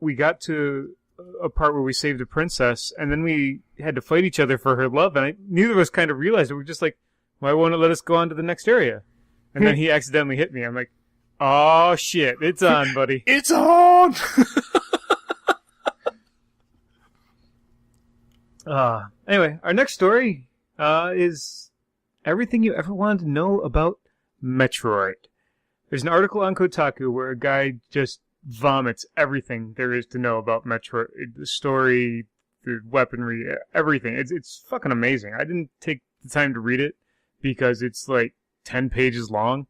we got to a part where we saved a princess, and then we had to fight each other for her love, and neither of us kind of realized it. We're just like, why won't it let us go on to the next area? And then he accidentally hit me. I'm like, oh shit, it's on, buddy. It's on! Anyway, our next story is everything you ever wanted to know about Metroid. There's an article on Kotaku where a guy just vomits everything there is to know about Metroid. The story, the weaponry, everything. It's fucking amazing. I didn't take the time to read it because it's like 10 pages long.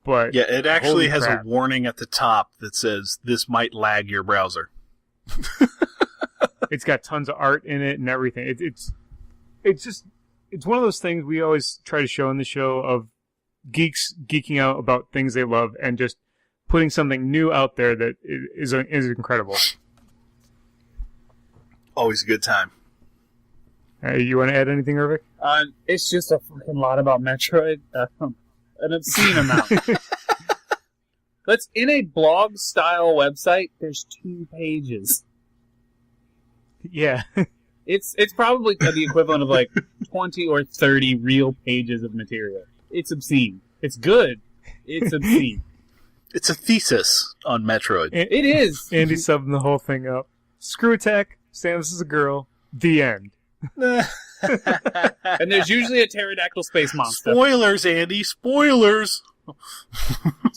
But Yeah, it actually has crap. a warning at the top that says, this might lag your browser. It's got tons of art in it and everything. It's one of those things we always try to show in the show of geeks geeking out about things they love and just putting something new out there that is incredible. Always a good time. You want to add anything, Irvik? It's just a fucking lot about Metroid. An obscene amount. That's in a blog-style website. There's 2 pages. Yeah. It's probably the equivalent of like 20 or 30 real pages of material. It's obscene. It's good. It's obscene. It's a thesis on Metroid. It is. Andy subbing the whole thing up. Screw attack. Samus is a girl. The end. And there's usually a pterodactyl space monster. Spoilers, Andy. Spoilers.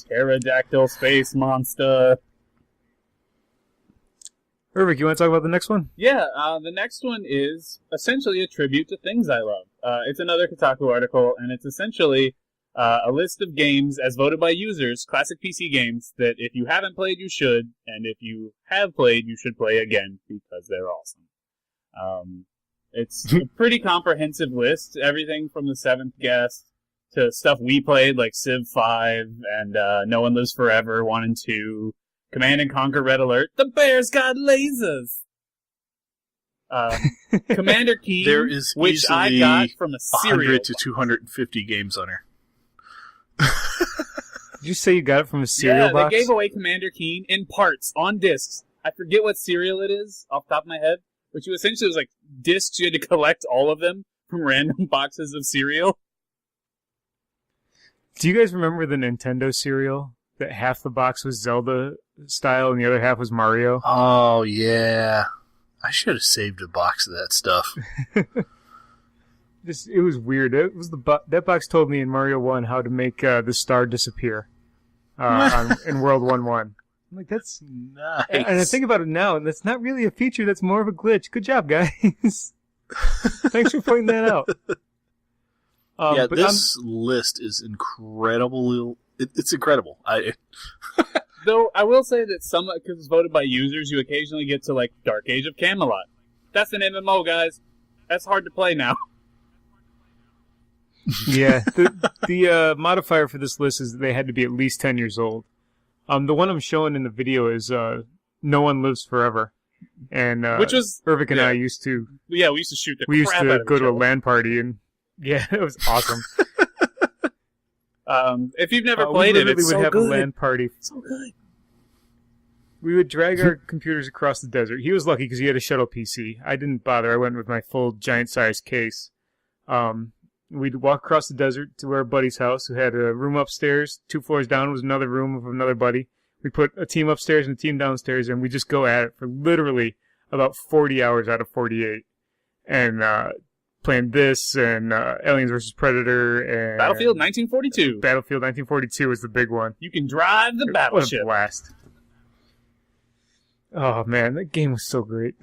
Pterodactyl space monster. Irvik, you want to talk about the next one? Yeah, the next one is essentially a tribute to things I love. It's another Kotaku article, and it's essentially a list of games as voted by users, classic PC games, that if you haven't played, you should, and if you have played, you should play again, because they're awesome. It's a pretty comprehensive list, everything from the Seventh Guest to stuff we played, like Civ 5 and No One Lives Forever 1 and 2, Command and Conquer Red Alert, The Bears Got Lasers! Commander Keen, There is which I easily got from a cereal 100 to 250 games on here. Did you say you got it from a cereal yeah, box? they gave away Commander Keen in parts, on discs. I forget what cereal it is, off the top of my head, but essentially it was like discs, you had to collect all of them from random boxes of cereal. Do you guys remember the Nintendo cereal? That half the box was Zelda style and the other half was Mario? Oh, yeah. I should have saved a box of that stuff. It was weird. It was that box told me in Mario 1 how to make the star disappear in World 1-1. I'm like, that's... Nice. And I think about it now, and that's not really a feature, that's more of a glitch. Good job, guys. Thanks for pointing that out. Yeah, but this list is incredible. It's incredible. Though I will say that some, because it's voted by users, you occasionally get to like Dark Age of Camelot. That's an MMO, guys. That's hard to play now. Yeah, the modifier for this list is that they had to be at least 10 years old. The one I'm showing in the video is No One Lives Forever, and Which was Irvik and I used to. Yeah, we used to shoot the We used crap to out of go each to a other. LAN party, and yeah, it was awesome. If you've never We played it, literally it's would so have good. a LAN party. So good. We would drag our computers across the desert. He was lucky because he had a shuttle PC. I didn't bother. I went with my full giant-sized case. We'd walk across the desert to our buddy's house, who had a room upstairs. 2 floors down was another room of another buddy. We put a team upstairs and a team downstairs, and we just go at it for literally about 40 hours out of 48. And playing this and Aliens vs. Predator and Battlefield 1942. Battlefield 1942 was the big one. You can drive the What a battleship. blast. Oh, man, that game was so great.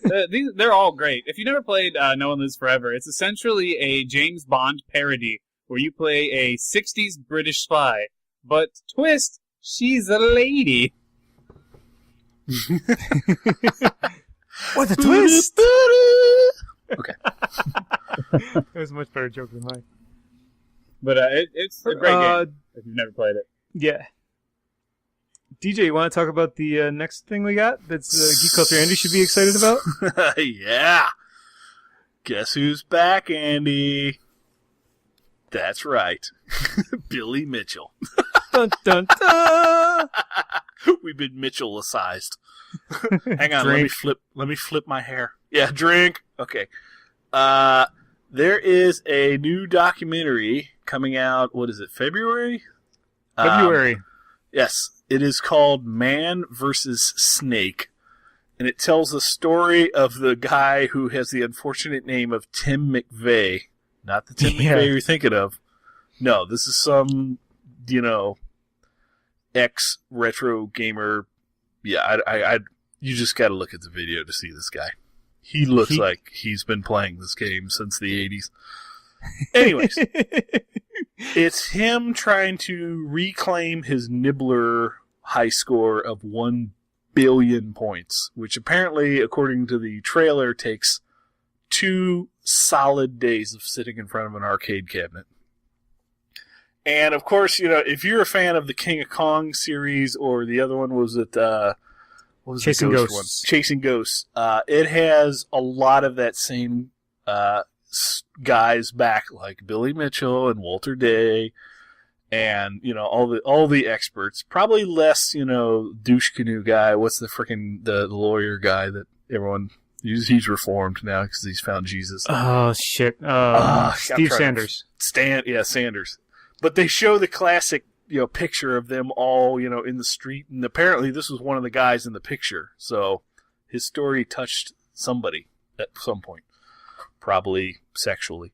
They're all great. If you never played No One Lives Forever, it's essentially a James Bond parody where you play a 60s British spy. But twist, she's a lady. What a twist! Okay. That was a much better joke than mine. But it's a great game if you've never played it. Yeah. DJ, you want to talk about the next thing we got that's Geek Culture Andy should be excited about? Yeah. Guess who's back, Andy? That's right. Billy Mitchell. Dun, dun, dun. We've been Mitchell-icized. Hang on, Drink. let me flip my hair. Yeah, drink. Okay. There is a new documentary coming out, what is it, February? February. Yes. It is called Man vs. Snake, and it tells the story of the guy who has the unfortunate name of Tim McVeigh. Not the Tim Yeah. McVeigh you're thinking of. No, this is some, ex-retro gamer. Yeah, you just got to look at the video to see this guy. He looks like he's been playing this game since the 80s. Anyways, it's him trying to reclaim his Nibbler high score of 1 billion points, which apparently, according to the trailer, takes 2 solid days of sitting in front of an arcade cabinet. And of course, if you're a fan of the King of Kong series, or the other one was it, what was Chasing the Ghost Ghosts. one? Chasing Ghosts. It has a lot of that same guys back, like Billy Mitchell and Walter Day, and all the experts. Probably less, douche canoe guy. What's the lawyer guy that everyone? He's reformed now because he's found Jesus. Oh, shit. I'm Steve trying to- Sanders. Sanders. But they show the classic, picture of them all, in the street, and apparently this was one of the guys in the picture. So his story touched somebody at some point, probably sexually.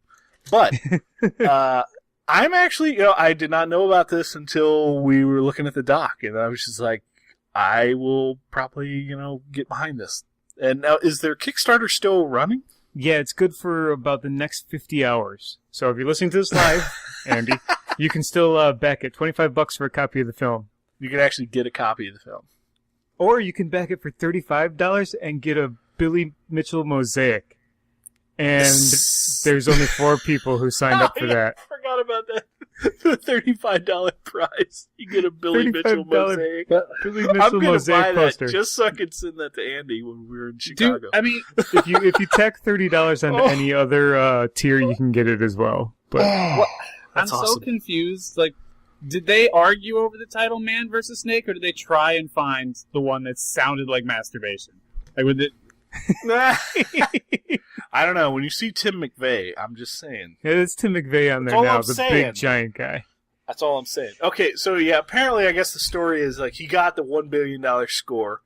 But I'm actually, I did not know about this until we were looking at the doc, and I was just like, I will probably, get behind this. And now, is their Kickstarter still running? Yeah, it's good for about the next 50 hours. So if you're listening to this live, Andy, you can still back it. $25 for a copy of the film. You can actually get a copy of the film. Or you can back it for $35 and get a Billy Mitchell mosaic. And there's only 4 people who signed up for that. I forgot about that. The $35 prize. You get a Billy Mitchell mosaic. Billy I'm Mitchell going to mosaic buy poster. that just so I can send that to Andy when we were in Chicago. Dude, I mean, If you tack $30 onto Oh. any other tier, you can get it as well. But I'm That's so awesome. confused. Like, did they argue over the title Man versus Snake, or did they try and find the one that sounded like masturbation? Like, would it? I don't know. When you see Tim McVeigh, I'm just saying. yeah, it's Tim McVeigh on That's there all now, I'm the saying. big giant guy. That's all I'm saying. Okay, so yeah, apparently I guess the story is like he got the $1 billion score,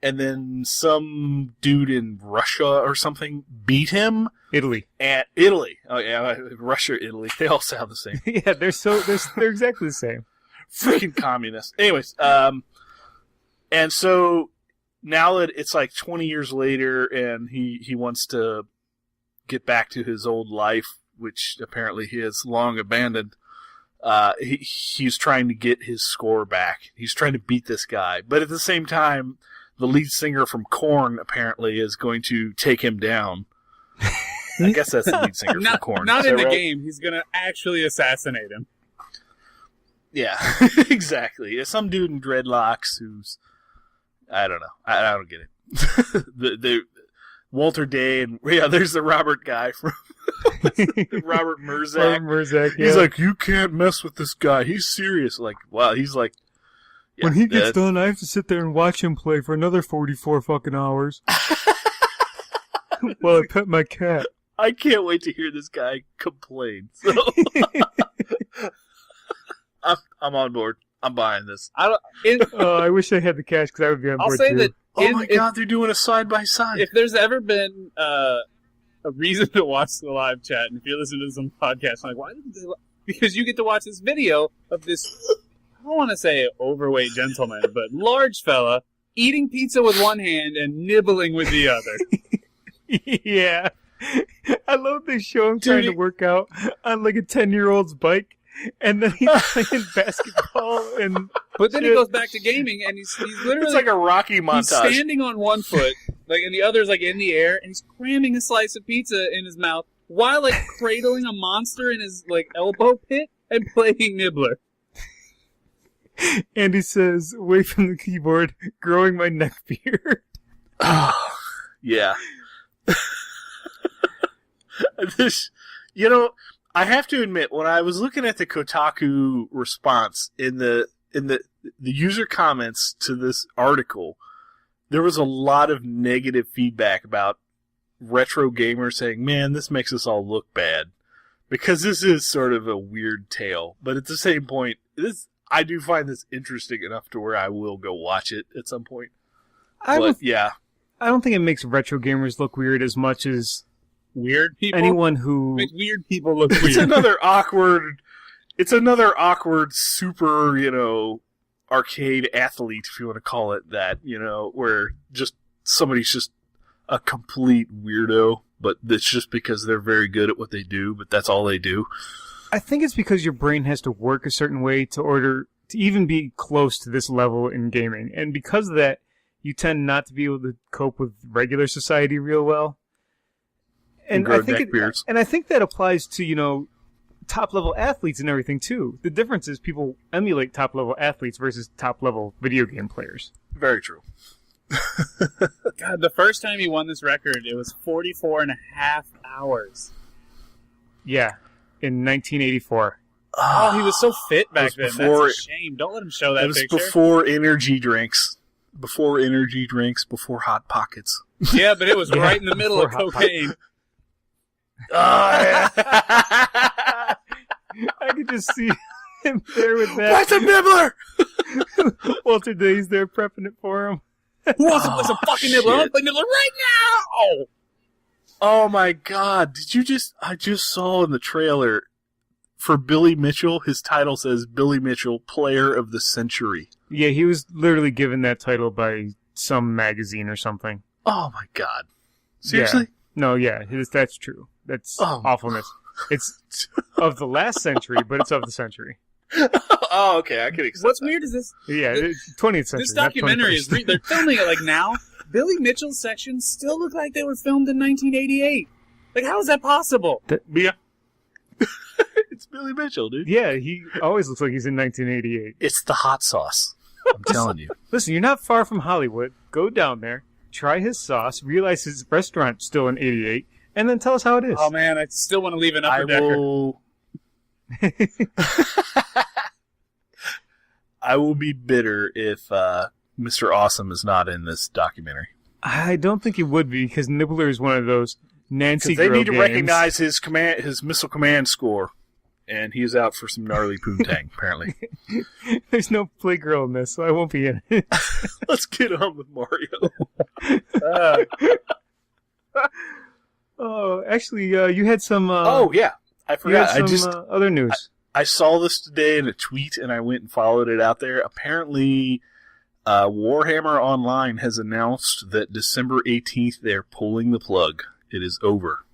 and then some dude in Russia or something beat him Italy. at Italy. Oh yeah, Russia, Italy. They all sound the same. Yeah, they're exactly the same. Freaking communists. Anyways, and so now that it's like 20 years later and he wants to get back to his old life, which apparently he has long abandoned, he's trying to get his score back. He's trying to beat this guy. But at the same time, the lead singer from Korn apparently is going to take him down. I guess that's the lead singer from Korn. Not in the right? game. He's going to actually assassinate him. Yeah, exactly. Some dude in dreadlocks who's... I don't know. I don't get it. the Walter Day and... Yeah, there's the Robert guy from... Robert Murzak. Murzak, yeah. He's like, you can't mess with this guy. He's serious. Like, wow, he's like... Yeah, when he gets done, I have to sit there and watch him play for another 44 fucking hours. While I pet my cat. I can't wait to hear this guy complain. So... I'm on board. I'm buying this. I wish I had the cash because I would be on board too. I'll say that. Oh my god, they're doing a side by side. If there's ever been a reason to watch the live chat, and if you're listening to some podcast, I'm like, why? Because you get to watch this video of this. I don't want to say overweight gentleman, but large fella eating pizza with one hand and nibbling with the other. Yeah, I love they show him trying to work out on like a 10-year-old's bike. And then he's playing basketball, but then he goes back to gaming, and he's literally it's like a Rocky montage. He's standing on one foot, and the other's like in the air, and he's cramming a slice of pizza in his mouth while like cradling a monster in his like elbow pit and playing Nibbler. And he says, away from the keyboard, growing my neck beard. Oh, yeah. This, I have to admit, when I was looking at the Kotaku response in the user comments to this article, there was a lot of negative feedback about retro gamers saying, man, this makes us all look bad. Because this is sort of a weird tale. But at the same point, I do find this interesting enough to where I will go watch it at some point. Yeah. I don't think it makes retro gamers look weird as much as... Weird people. Anyone who makes weird people look weird. It's another awkward, super, arcade athlete, if you want to call it that. Where just somebody's just a complete weirdo, but it's just because they're very good at what they do. But that's all they do. I think it's because your brain has to work a certain way to even be close to this level in gaming, and because of that, you tend not to be able to cope with regular society real well. And I think that applies to, top level athletes and everything too. The difference is people emulate top level athletes versus top level video game players. Very true. God, the first time he won this record, it was 44 and a half hours. Yeah, in 1984. Oh, he was so fit back then. Before, that's a shame. Don't let him show that picture. It was before energy drinks. Before Hot Pockets. Yeah, but it was right in the middle of cocaine. I could just see him there with that. That's a nibbler! Walter Day's there prepping it for him. Who wants to play some fucking nibbler? I'm playing nibbler right now! Oh my god, I just saw in the trailer for Billy Mitchell, his title says Billy Mitchell, Player of the Century. Yeah, he was literally given that title by some magazine or something. Oh my god. Seriously? Yeah. No, yeah, that's true. That's awfulness. It's of the last century, but it's of the century. Oh, okay, I can accept What's that. weird is this... Yeah, 20th century. This documentary is... They're filming it like now. Billy Mitchell's sections still look like they were filmed in 1988. Like, how is that possible? Yeah. It's Billy Mitchell, dude. Yeah, he always looks like he's in 1988. It's the hot sauce. I'm telling you. Listen, you're not far from Hollywood. Go down there, try his sauce, realize his restaurant's still in 88, and then tell us how it is. Oh, man, I still want to leave an Upper Decker. I will be bitter if Mr. Awesome is not in this documentary. I don't think he would be, because Nibbler is one of those Nancy They Girl need to games. recognize his missile command score, and he's out for some gnarly poontang, apparently. There's no Playgirl in this, so I won't be in it. Let's get on with Mario. Oh, actually, you had some... yeah. I forgot. You had some other news. I saw this today in a tweet, and I went and followed it out there. Apparently, Warhammer Online has announced that December 18th, they're pulling the plug. It is over.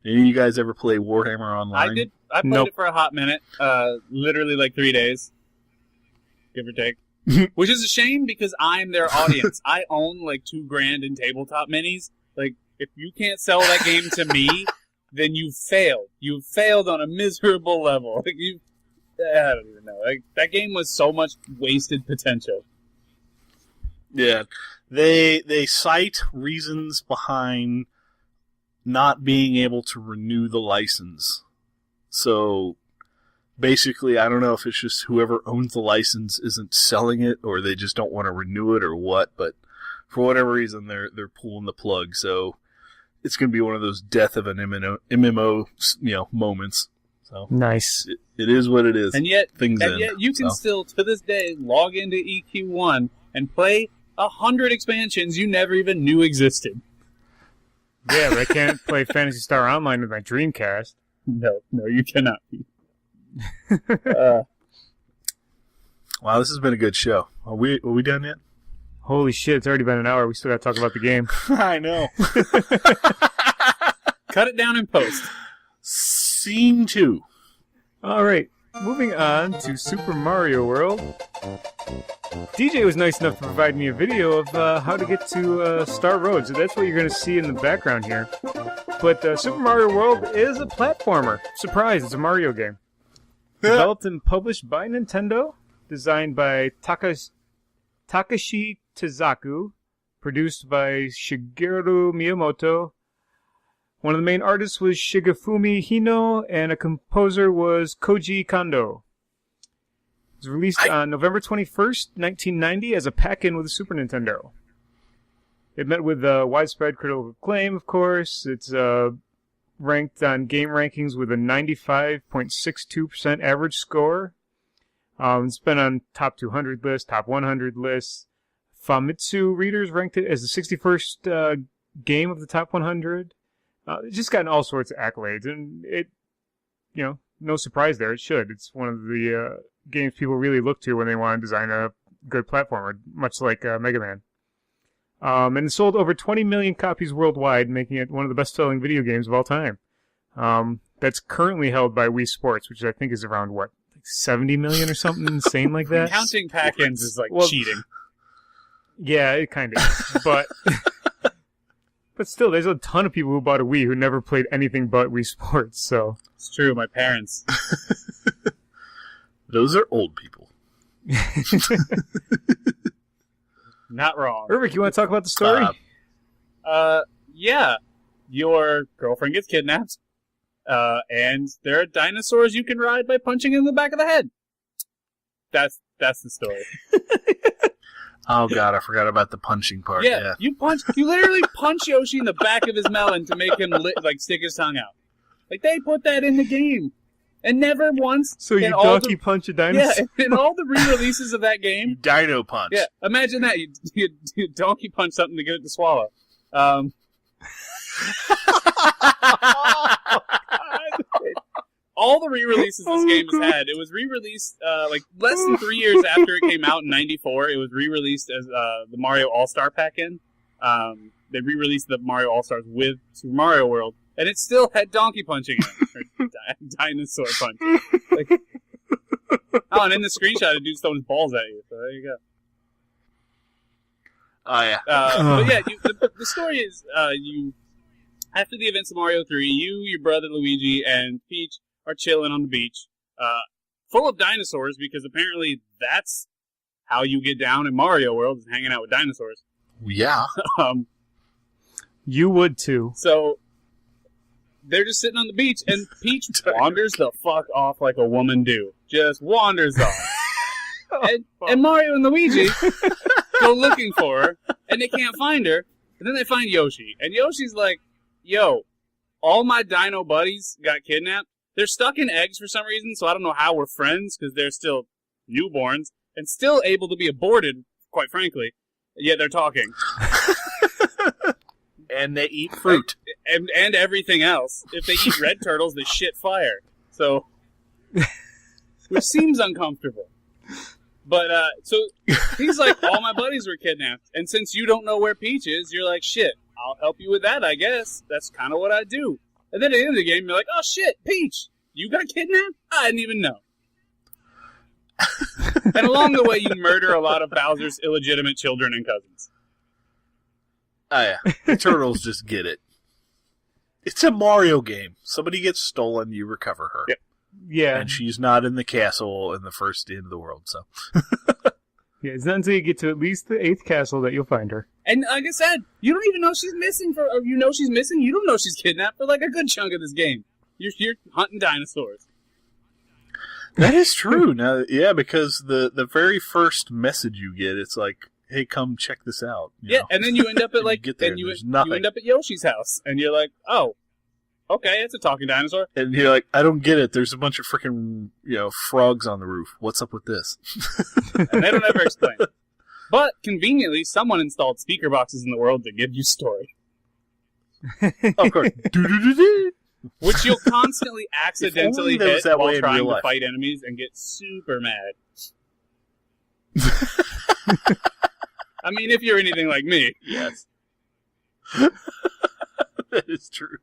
Any of you guys ever play Warhammer Online? I played Nope. it for a hot minute, literally like 3 days, give or take. Which is a shame because I'm their audience. I own like $2,000 in tabletop minis. Like, if you can't sell that game to me, then you've failed. You've failed on a miserable level. Like, I don't even know. Like, that game was so much wasted potential. Yeah, they cite reasons behind not being able to renew the license. So basically, I don't know if it's just whoever owns the license isn't selling it, or they just don't want to renew it, or what. But for whatever reason, they're pulling the plug. So it's going to be one of those death of an MMO moments. So Nice. it is what it is. And yet Things you can still, to this day, log into EQ1 and play 100 expansions you never even knew existed. Yeah, but I can't play Phantasy Star Online with my Dreamcast. No, you cannot. Wow, this has been a good show. Are we done yet? Holy shit, it's already been an hour. We still got to talk about the game. I know. Cut it down in post. Scene 2. All right, moving on to Super Mario World. DJ was nice enough to provide me a video of how to get to Star Road, so that's what you're going to see in the background here. But Super Mario World is a platformer. Surprise, it's a Mario game. Developed and published by Nintendo, designed by Takashi Tezaku, produced by Shigeru Miyamoto. One of the main artists was Shigefumi Hino, and a composer was Koji Kondo. It was released on November 21st, 1990, as a pack-in with the Super Nintendo. It met with widespread critical acclaim, of course. It's ranked on game rankings with a 95.62% average score. It's been on top 200 lists, top 100 lists. Famitsu readers ranked it as the 61st game of the top 100. It's just gotten all sorts of accolades, and it, no surprise there. It should. It's one of the games people really look to when they want to design a good platformer, much like Mega Man. And it sold over 20 million copies worldwide, making it one of the best-selling video games of all time. That's currently held by Wii Sports, which I think is around, like 70 million or something insane like that? Counting pack-ins is like cheating. Yeah, it kind of is. But... But still, there's a ton of people who bought a Wii who never played anything but Wii Sports, so... It's true, my parents. Those are old people. Not wrong. Urvik, you want to talk about the story? Yeah. Your girlfriend gets kidnapped, and there are dinosaurs you can ride by punching in the back of the head. That's the story. Oh god, I forgot about the punching part. Yeah. You literally punch Yoshi in the back of his melon to make him stick his tongue out. Like, they put that in the game. And never once... So you donkey punch a dinosaur? Yeah, in all the re-releases of that game... Dino punch. Yeah, imagine that. You donkey punch something to get it to swallow. All the re-releases this game has had, it was re-released less than 3 years after it came out in '94. It was re-released as the Mario All-Star pack-in. They re-released the Mario All-Stars with Super Mario World, and it still had donkey punching in it. Dinosaur punching. And in the screenshot, a dude's throwing his balls at you, so there you go. Oh, yeah. But yeah, the story is, after the events of Mario 3, you, your brother Luigi, and Peach are chilling on the beach, full of dinosaurs, because apparently that's how you get down in Mario World, is hanging out with dinosaurs. Yeah. You would too. So they're just sitting on the beach, and Peach wanders the fuck off like a woman do. Just wanders off. And Mario and Luigi go looking for her, and they can't find her. And then they find Yoshi. And Yoshi's like, yo, all my dino buddies got kidnapped. They're stuck in eggs for some reason, so I don't know how we're friends, because they're still newborns, and still able to be aborted, quite frankly. Yet they're talking. And they eat fruit. And everything else. If they eat red turtles, they shit fire. So, which seems uncomfortable. But, so, he's like, all my buddies were kidnapped. And since you don't know where Peach is, you're like, shit, I'll help you with that, I guess. That's kind of what I do. And then at the end of the game, you're like, oh shit, Peach! You got kidnapped? I didn't even know. And along the way, you murder a lot of Bowser's illegitimate children and cousins. Oh, yeah. The turtles just get it. It's a Mario game. Somebody gets stolen, you recover her. Yep. Yeah. And she's not in the castle in the first end of the world, so. Yeah, it's not until you get to at least the 8th castle that you'll find her. And like I said, you don't even know she's missing or you know she's missing. You don't know she's kidnapped for like a good chunk of this game. You're hunting dinosaurs. That is true. Now, yeah, because the very first message you get, it's like, hey, come check this out. You know? And then you end up at like, get there, you there's end nothing. up at Yoshi's house, and you're like, oh, okay, it's a talking dinosaur. And you're like, I don't get it. There's a bunch of freaking, frogs on the roof. What's up with this? And they don't ever explain it. But conveniently, someone installed speaker boxes in the world to give you story. Of course. Do-do-do-do. Which you'll constantly accidentally If only that was hit that while way in trying real to life. fight enemies and get super mad. I mean, if you're anything like me, yes. That is true.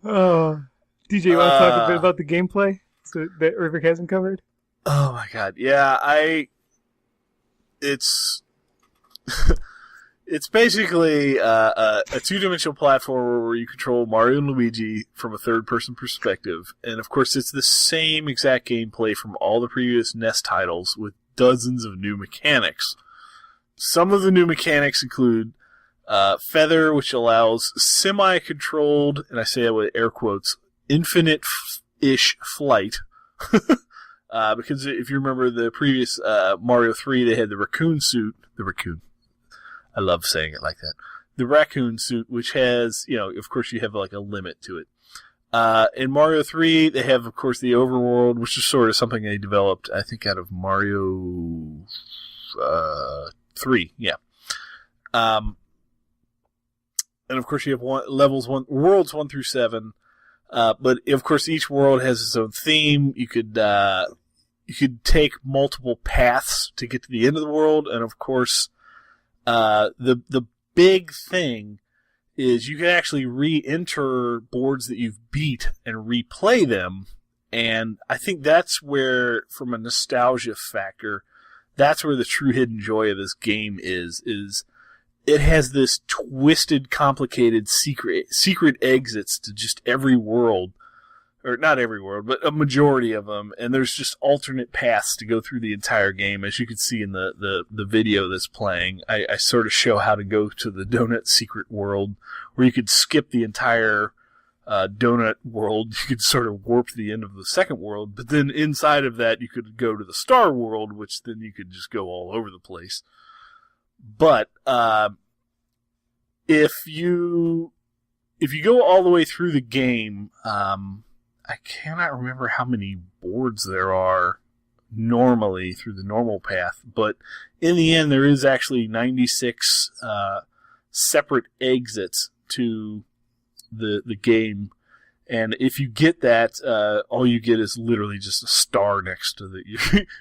Oh. DJ, you want to talk a bit about the gameplay that Rivik hasn't covered? Oh my god. Yeah, it's it's basically a two-dimensional platformer where you control Mario and Luigi from a third-person perspective. And of course, it's the same exact gameplay from all the previous NES titles with dozens of new mechanics. Some of the new mechanics include Feather, which allows semi-controlled, and I say that with air quotes, infinite-ish flight. Because if you remember the previous Mario 3, they had the raccoon suit. The raccoon. I love saying it like that. The raccoon suit, which has, of course you have like a limit to it. In Mario 3, they have, of course, the overworld, which is sort of something they developed, I think, out of Mario 3, yeah. And of course you have worlds 1 through 7. But of course each world has its own theme. You could take multiple paths to get to the end of the world, and of course, the big thing is you can actually re-enter boards that you've beat and replay them. And I think that's where, from a nostalgia factor, that's where the true hidden joy of this game is it has this twisted, complicated secret exits to just every world, or not every world, but a majority of them, and there's just alternate paths to go through the entire game. As you can see in the video that's playing, I sort of show how to go to the donut secret world, where you could skip the entire donut world. You could sort of warp to the end of the second world, but then inside of that you could go to the star world, which then you could just go all over the place. But if you go all the way through the game, I cannot remember how many boards there are normally through the normal path, but in the end there is actually 96 separate exits to the game. And if you get that, all you get is literally just a star next to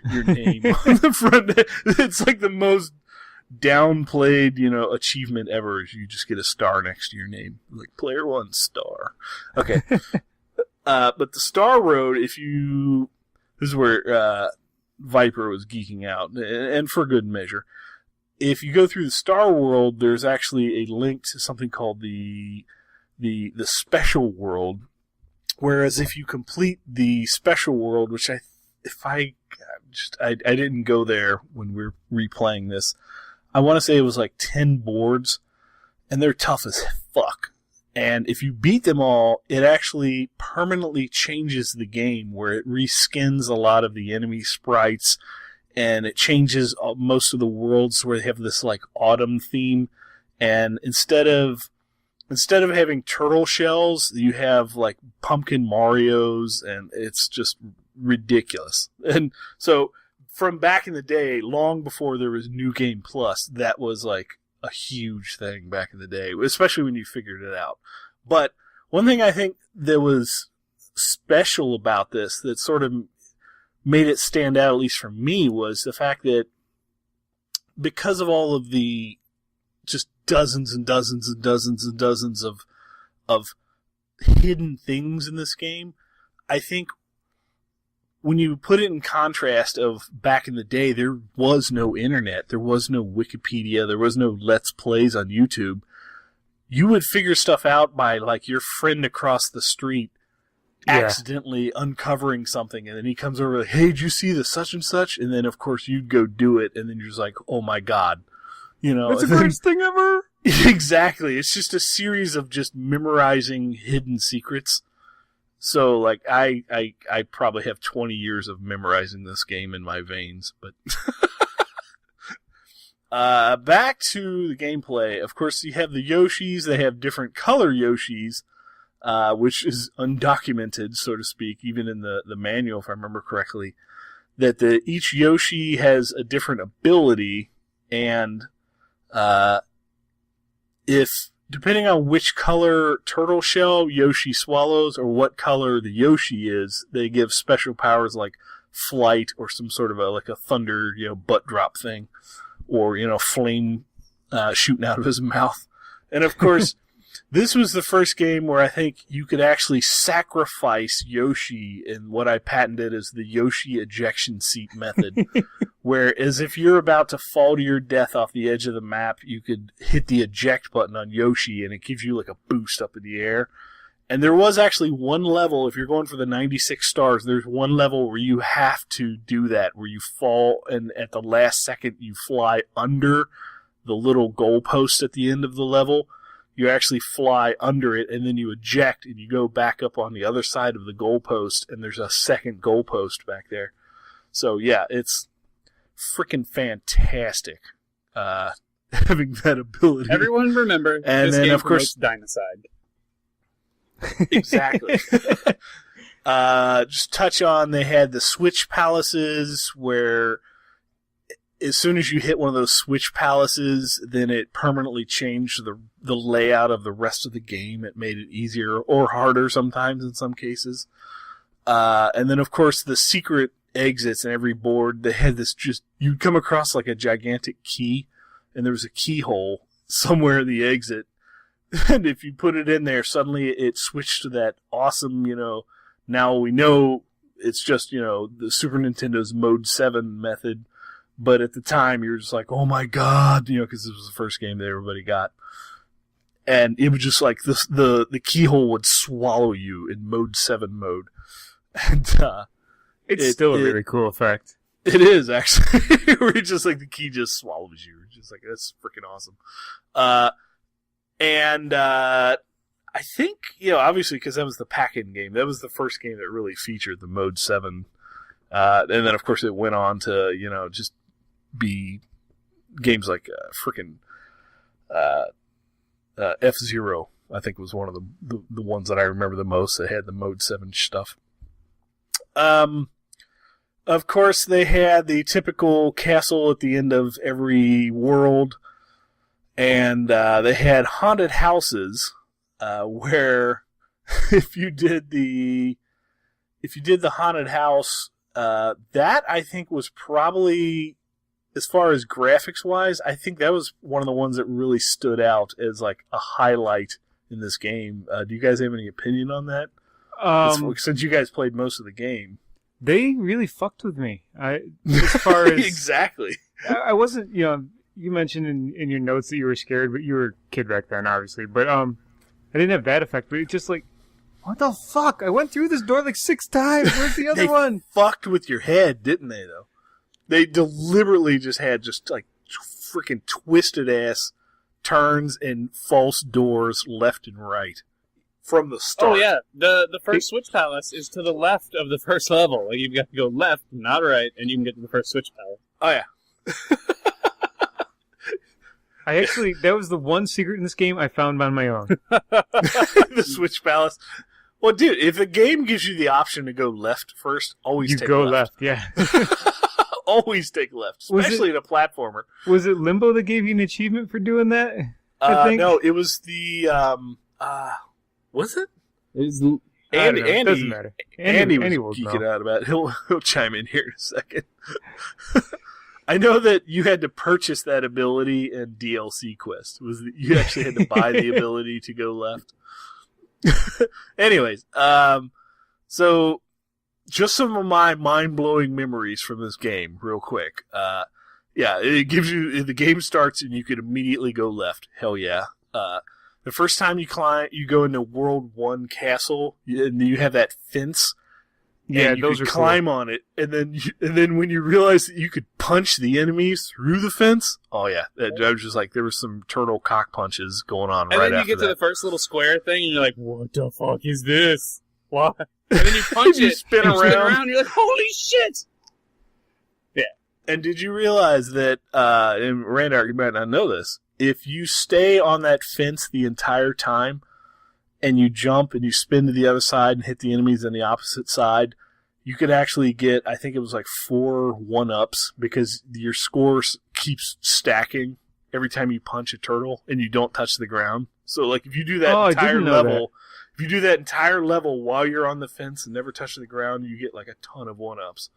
your name on the front. It's like the most downplayed, achievement ever, is you just get a star next to your name. Like, player 1 star. Okay. But the Star Road, this is where Viper was geeking out, and for good measure. If you go through the Star World, there's actually a link to something called the Special World. Whereas if you complete the Special World, which I didn't go there when we were replaying this, I want to say it was like 10 boards, and they're tough as fuck. And if you beat them all, it actually permanently changes the game, where it reskins a lot of the enemy sprites, and it changes most of the worlds where they have this like autumn theme. And instead of having turtle shells, you have like pumpkin Marios, and it's just ridiculous. And so from back in the day, long before there was New Game Plus, that was like a huge thing back in the day, especially when you figured it out. But one thing I think that was special about this, that sort of made it stand out, at least for me, was the fact that because of all of the just dozens and dozens and dozens and dozens of hidden things in this game, I think when you put it in contrast of back in the day, there was no internet, there was no Wikipedia, there was no Let's Plays on YouTube. You would figure stuff out by, like, your friend across the street accidentally uncovering something, and then he comes over like, hey, did you see the such and such? And then, of course, you'd go do it, and then you're just like, oh my god. You know, it's the greatest thing ever! Exactly. It's just a series of just memorizing hidden secrets. So, like, I probably have 20 years of memorizing this game in my veins, but... back to the gameplay. Of course, you have the Yoshis. They have different color Yoshis, which is undocumented, so to speak, even in the manual, if I remember correctly, that each Yoshi has a different ability, and if depending on which color turtle shell Yoshi swallows or what color the Yoshi is, they give special powers like flight or some sort of like a thunder, butt drop thing, or flame shooting out of his mouth. And of course, this was the first game where I think you could actually sacrifice Yoshi in what I patented as the Yoshi ejection seat method. Whereas if you're about to fall to your death off the edge of the map, you could hit the eject button on Yoshi and it gives you like a boost up in the air. And there was actually one level, if you're going for the 96 stars, there's one level where you have to do that, where you fall and at the last second you fly under the little goalpost at the end of the level. You actually fly under it, and then you eject, and you go back up on the other side of the goalpost, and there's a second goalpost back there. So, yeah, it's freaking fantastic having that ability. Everyone remember, and this then, game of course, Dynaside. Exactly. Just touch on, they had the Switch Palaces, where as soon as you hit one of those Switch Palaces, then it permanently changed the layout of the rest of the game. It made it easier or harder sometimes in some cases. And then, of course, the secret exits in every board, they had this you'd come across like a gigantic key, and there was a keyhole somewhere in the exit. And if you put it in there, suddenly it switched to that awesome, now we know it's just, the Super Nintendo's Mode 7 method. But at the time, you're just like, oh my god, because this was the first game that everybody got. And it was just like, the keyhole would swallow you in Mode 7 mode. And it's still a really cool effect. It is, actually. Where it's just like the key just swallows you. It's just like, that's freaking awesome. And I think, obviously, because that was the pack-in game, that was the first game that really featured the Mode 7. And then, of course, it went on to, just be games like freaking F-Zero, I think was one of the ones that I remember the most that had the Mode 7 stuff. Of course, they had the typical castle at the end of every world, and they had haunted houses where if you did the haunted house, that I think was probably, as far as graphics wise, I think that was one of the ones that really stood out as like a highlight in this game. Do you guys have any opinion on that? Since you guys played most of the game, they really fucked with me. As far as exactly, I wasn't. You mentioned in your notes that you were scared, but you were a kid back then, obviously. But I didn't have that effect. But it's just like, what the fuck? I went through this door like 6 times. Where's the other one? Fucked with your head, didn't they? Though they deliberately just had like freaking twisted ass turns and false doors left and right from the start. Oh yeah, the first Switch Palace is to the left of the first level. Like, you've got to go left, not right, and you can get to the first Switch Palace. Oh yeah. That was the one secret in this game I found on my own. The Switch Palace. Well, dude, if a game gives you the option to go left first, always take left. Yeah. Always take left, especially in a platformer. Was it Limbo that gave you an achievement for doing that? I think? No, it was the was it? It was Andy. It doesn't matter. Andy was will geeking know. out about it. He'll chime in here in a second. I know that you had to purchase that ability in DLC Quest. You actually had to buy the ability to go left. Anyways, So, just some of my mind-blowing memories from this game, real quick. Yeah, it gives you, the game starts and you could immediately go left. Hell yeah. The first time you go into World 1 Castle, and you have that fence. Yeah, and you those could are climb cool. on it, and then when you realize that you could punch the enemies through the fence, oh yeah, I was just like, there was some turtle cock punches going on And right then you after get to that. the first little square thing, and you're like, what the fuck is this? Why? And then you punch You it, spin and you spin around. around, and you're like, holy shit! And did you realize that, and Randar, you might not know this, if you stay on that fence the entire time, and you jump and you spin to the other side and hit the enemies on the opposite side, you could actually get, I think it was like 4 1-ups, because your score keeps stacking every time you punch a turtle and you don't touch the ground. So like if you do that I entire didn't know level, if you do that entire level while you're on the fence and never touch the ground, you get like a ton of 1-ups.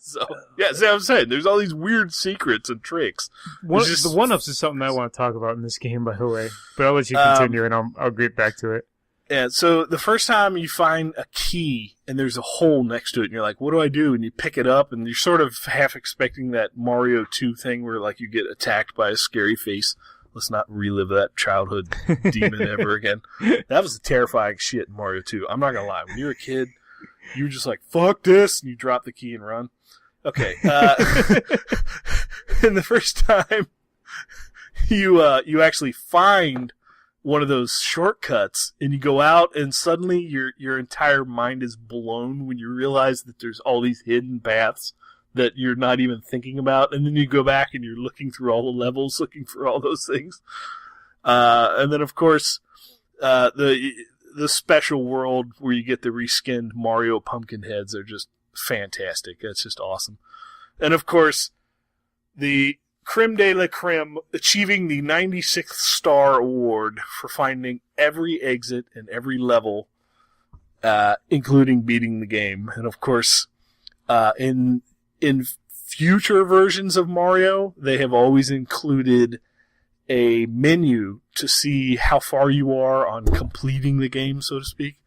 So yeah, see what I'm saying? There's all these weird secrets and tricks. The 1-ups is something I want to talk about in this game, by the way. But I'll let you continue, and I'll get back to it. Yeah, so the first time you find a key and there's a hole next to it, and you're like, what do I do? And you pick it up, and you're sort of half expecting that Mario 2 thing where like you get attacked by a scary face. Let's not relive that childhood demon ever again. That was the terrifying shit in Mario 2. I'm not going to lie. When you were a kid, you were just like, fuck this, and you drop the key and run. Okay. And the first time you actually find one of those shortcuts and you go out and suddenly your entire mind is blown when you realize that there's all these hidden paths that you're not even thinking about, and then you go back and you're looking through all the levels looking for all those things. And then of course the special world where you get the reskinned Mario pumpkin heads are just fantastic. That's just awesome. And of course, the creme de la creme, achieving the 96th star award for finding every exit and every level, including beating the game. And of course, in future versions of Mario, they have always included a menu to see how far you are on completing the game, so to speak.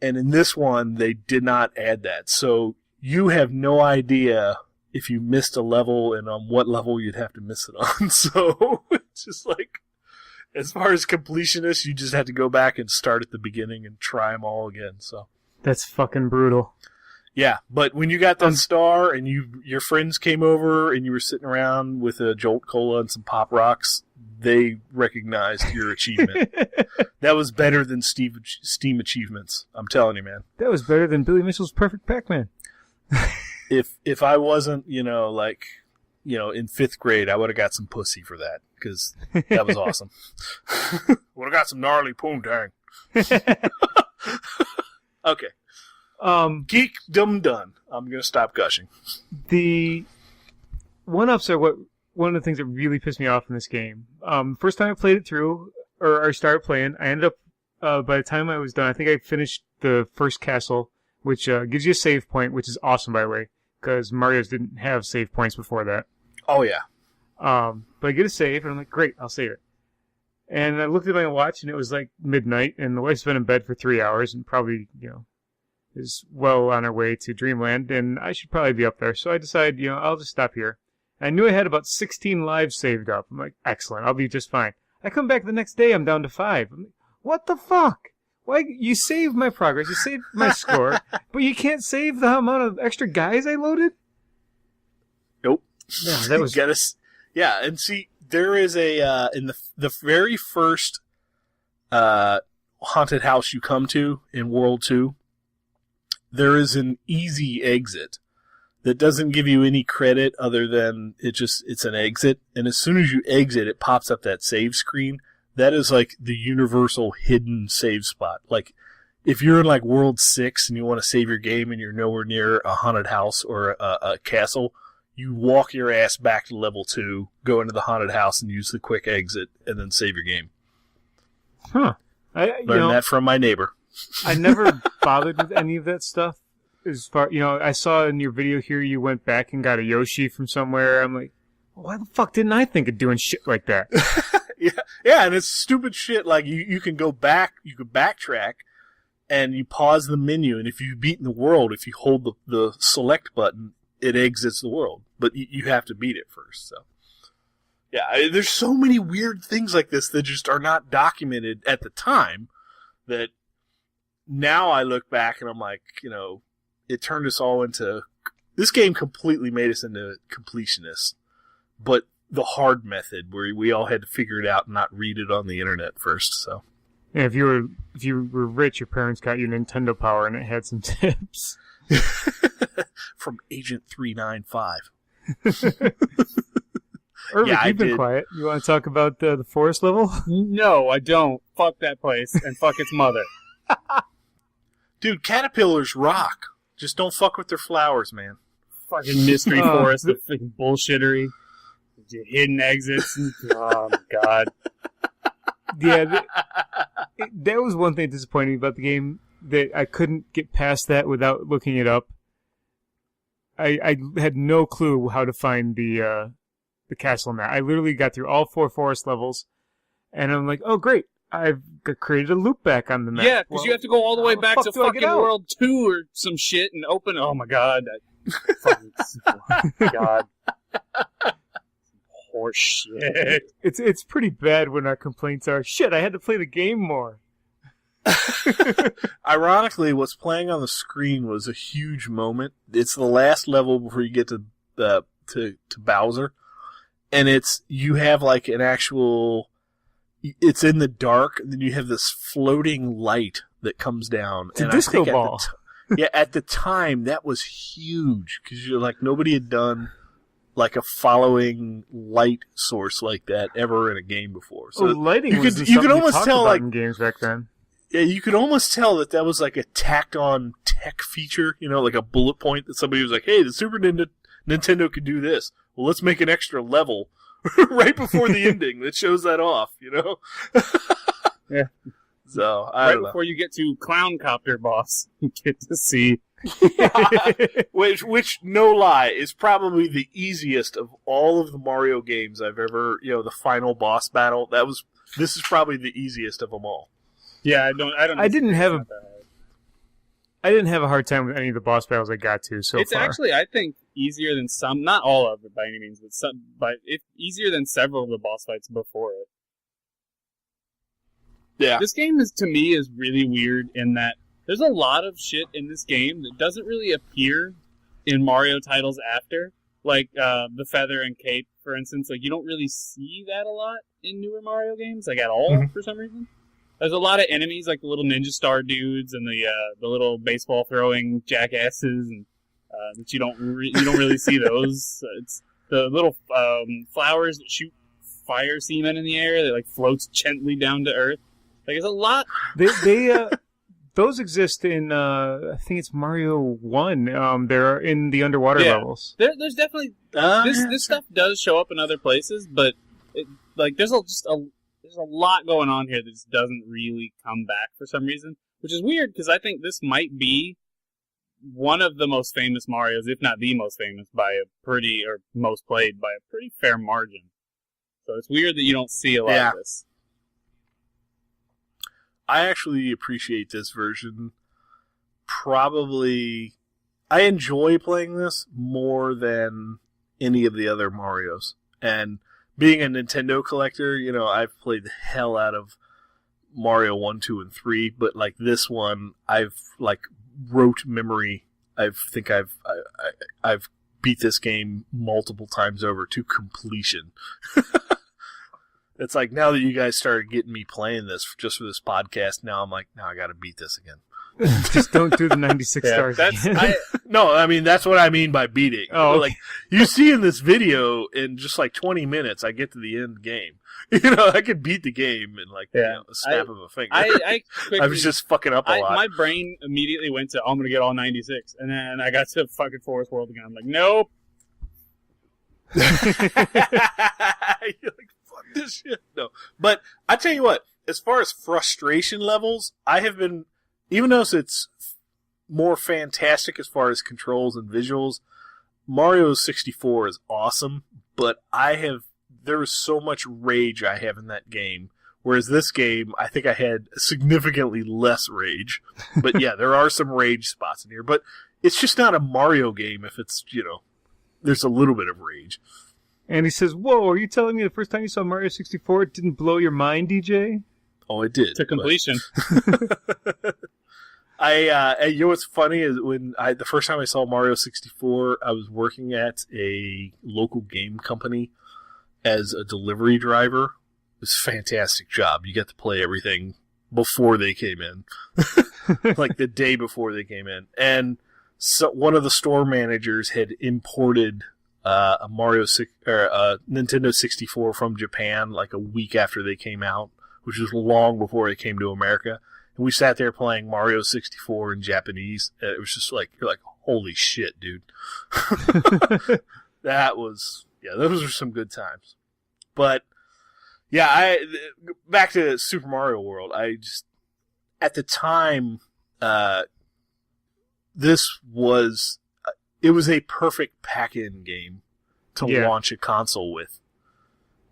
And in this one, they did not add that. So you have no idea if you missed a level and on what level you'd have to miss it on. So it's just like, as far as completionists, you just have to go back and start at the beginning and try them all again. So That's fucking brutal. yeah, but when you got that star and your friends came over and you were sitting around with a Jolt Cola and some Pop Rocks, they recognized your achievement. That was better than Steam achievements. I'm telling you, man. That was better than Billy Mitchell's Perfect Pac-Man. If I wasn't, in 5th grade, I would have got some pussy for that, because that was awesome. Would have got some gnarly poontang. Okay. Geekdom done. I'm going to stop gushing. The 1-ups are one of the things that really pissed me off in this game. First time I played it through, or I started playing, I ended up, by the time I was done, I think I finished the first castle, which gives you a save point, which is awesome, by the way, because Mario's didn't have save points before that. Oh, yeah. But I get a save, and I'm like, great, I'll save it. And I looked at my watch, and it was like midnight, and the wife's been in bed for 3 hours, and probably, is well on her way to Dreamland, and I should probably be up there. So I decided, I'll just stop here. I knew I had about 16 lives saved up. I'm like, excellent, I'll be just fine. I come back the next day, I'm down to 5. I'm like, what the fuck? Why, you saved my progress, you saved my score, but you can't save the amount of extra guys I loaded? Nope. Yeah, that was... Yeah, and see, there is a, in the very first haunted house you come to in World 2, there is an easy exit that doesn't give you any credit other than it's an exit. And as soon as you exit, it pops up that save screen. That is like the universal hidden save spot. Like, if you're in like World 6 and you want to save your game and you're nowhere near a haunted house or a castle, you walk your ass back to level 2, go into the haunted house and use the quick exit and then save your game. Huh. Learned that from my neighbor. I never bothered with any of that stuff. As far, I saw in your video here you went back and got a Yoshi from somewhere. I'm like, why the fuck didn't I think of doing shit like that? Yeah, and it's stupid shit. Like you can go back, you can backtrack, and you pause the menu, and if you've beaten the world, if you hold the select button, it exits the world. But you have to beat it first. So, yeah, there's so many weird things like this that just are not documented at the time that now I look back and I'm like, it turned us all into... This game completely made us into completionists, but the hard method where we all had to figure it out and not read it on the internet first, so... Yeah, if you were rich, your parents got you Nintendo Power, and it had some tips from Agent 395. Irvin, Yeah, you've been did. quiet. You want to talk about the forest level? No, I don't. Fuck that place and fuck its mother. Dude, caterpillars rock. Just don't fuck with their flowers, man. Fucking mystery forest, the fucking bullshittery, hidden exits. Oh my god. Yeah, that was one thing disappointing about the game, that I couldn't get past that without looking it up. I had no clue how to find the castle map. I literally got through all 4 forest levels, and I'm like, oh great, I've created a loop back on the map. Yeah, because you have to go all the way back to do I get fucking out? World 2 or some shit and open... Oh my god. Fucking... god. Horse shit. It's pretty bad when our complaints are, shit, I had to play the game more. Ironically, what's playing on the screen was a huge moment. It's the last level before you get to Bowser, and you have like an actual... It's in the dark, and then you have this floating light that comes down. It's a and disco I think ball. At the time, that was huge, because you're like, nobody had done like a following light source like that ever in a game before. So lighting you was could something we almost talked tell about like in games back then. yeah, you could almost tell that was like a tacked on tech feature, like a bullet point that somebody was like, hey, the Super Nintendo could do this. Well, let's make an extra level right before the ending that shows that off, Yeah. So, I Right don't know. before you get to Clown Copter Boss, you get to see... Which, no lie, is probably the easiest of all of the Mario games I've ever, the final boss battle. This is probably the easiest of them all. Yeah, I don't. I didn't have it's not that hard. I didn't have a hard time with any of the boss battles I got to so It's far. actually, I think, easier than some. Not all of it by any means, but it's easier than several of the boss fights before it. Yeah. This game to me is really weird in that there's a lot of shit in this game that doesn't really appear in Mario titles after. Like, the feather and cape, for instance. Like, you don't really see that a lot in newer Mario games, like, at all, for some reason. There's a lot of enemies, like the little Ninja Star dudes and the little baseball throwing jackasses, and that you don't really see those. It's the little flowers that shoot fire semen in the air that like floats gently down to earth. Like, it's a lot. They those exist in I think it's Mario 1. They're in the underwater levels. There's definitely this stuff does show up in other places, but there's a lot going on here that just doesn't really come back for some reason, which is weird because I think this might be one of the most famous Marios, if not the most famous, most played by a pretty fair margin. So it's weird that you don't see a lot of this. I actually appreciate this version. Probably, I enjoy playing this more than any of the other Marios. And being a Nintendo collector, I've played the hell out of Mario 1, 2, and 3, but like this one, I've like rote memory. I think I've beat this game multiple times over to completion. It's like, now that you guys started getting me playing this just for this podcast, now I'm like, now I gotta beat this again. Just don't do the 96 stars again. No, I mean, that's what I mean by beating. Oh, okay. Like, you see in this video, in just like 20 minutes, I get to the end game. I could beat the game in like a snap of a finger. I was just fucking up a lot. My brain immediately went to, I'm going to get all 96. And then I got to fucking Forest World again. I'm like, nope. You're like, fuck this shit. No. But I tell you what, as far as frustration levels, I have been, even though it's more fantastic as far as controls and visuals, Mario 64 is awesome, but there is so much rage I have in that game Whereas this game, I think I had significantly less rage. But yeah, there are some rage spots in here. But it's just not a Mario game if it's, there's a little bit of rage. And he says, "Whoa, are you telling me the first time you saw Mario 64 it didn't blow your mind, DJ?" Oh, it did. To completion. You know what's funny is the first time I saw Mario 64, I was working at a local game company as a delivery driver. It was a fantastic job. You get to play everything before they came in, like the day before they came in. And so one of the store managers had imported a Nintendo 64 from Japan like a week after they came out, which was long before it came to America. And we sat there playing Mario 64 in Japanese. And it was just like, you're like, holy shit, dude. Those were some good times. But, yeah, back to Super Mario World. At the time, it was a perfect pack-in game to launch a console with.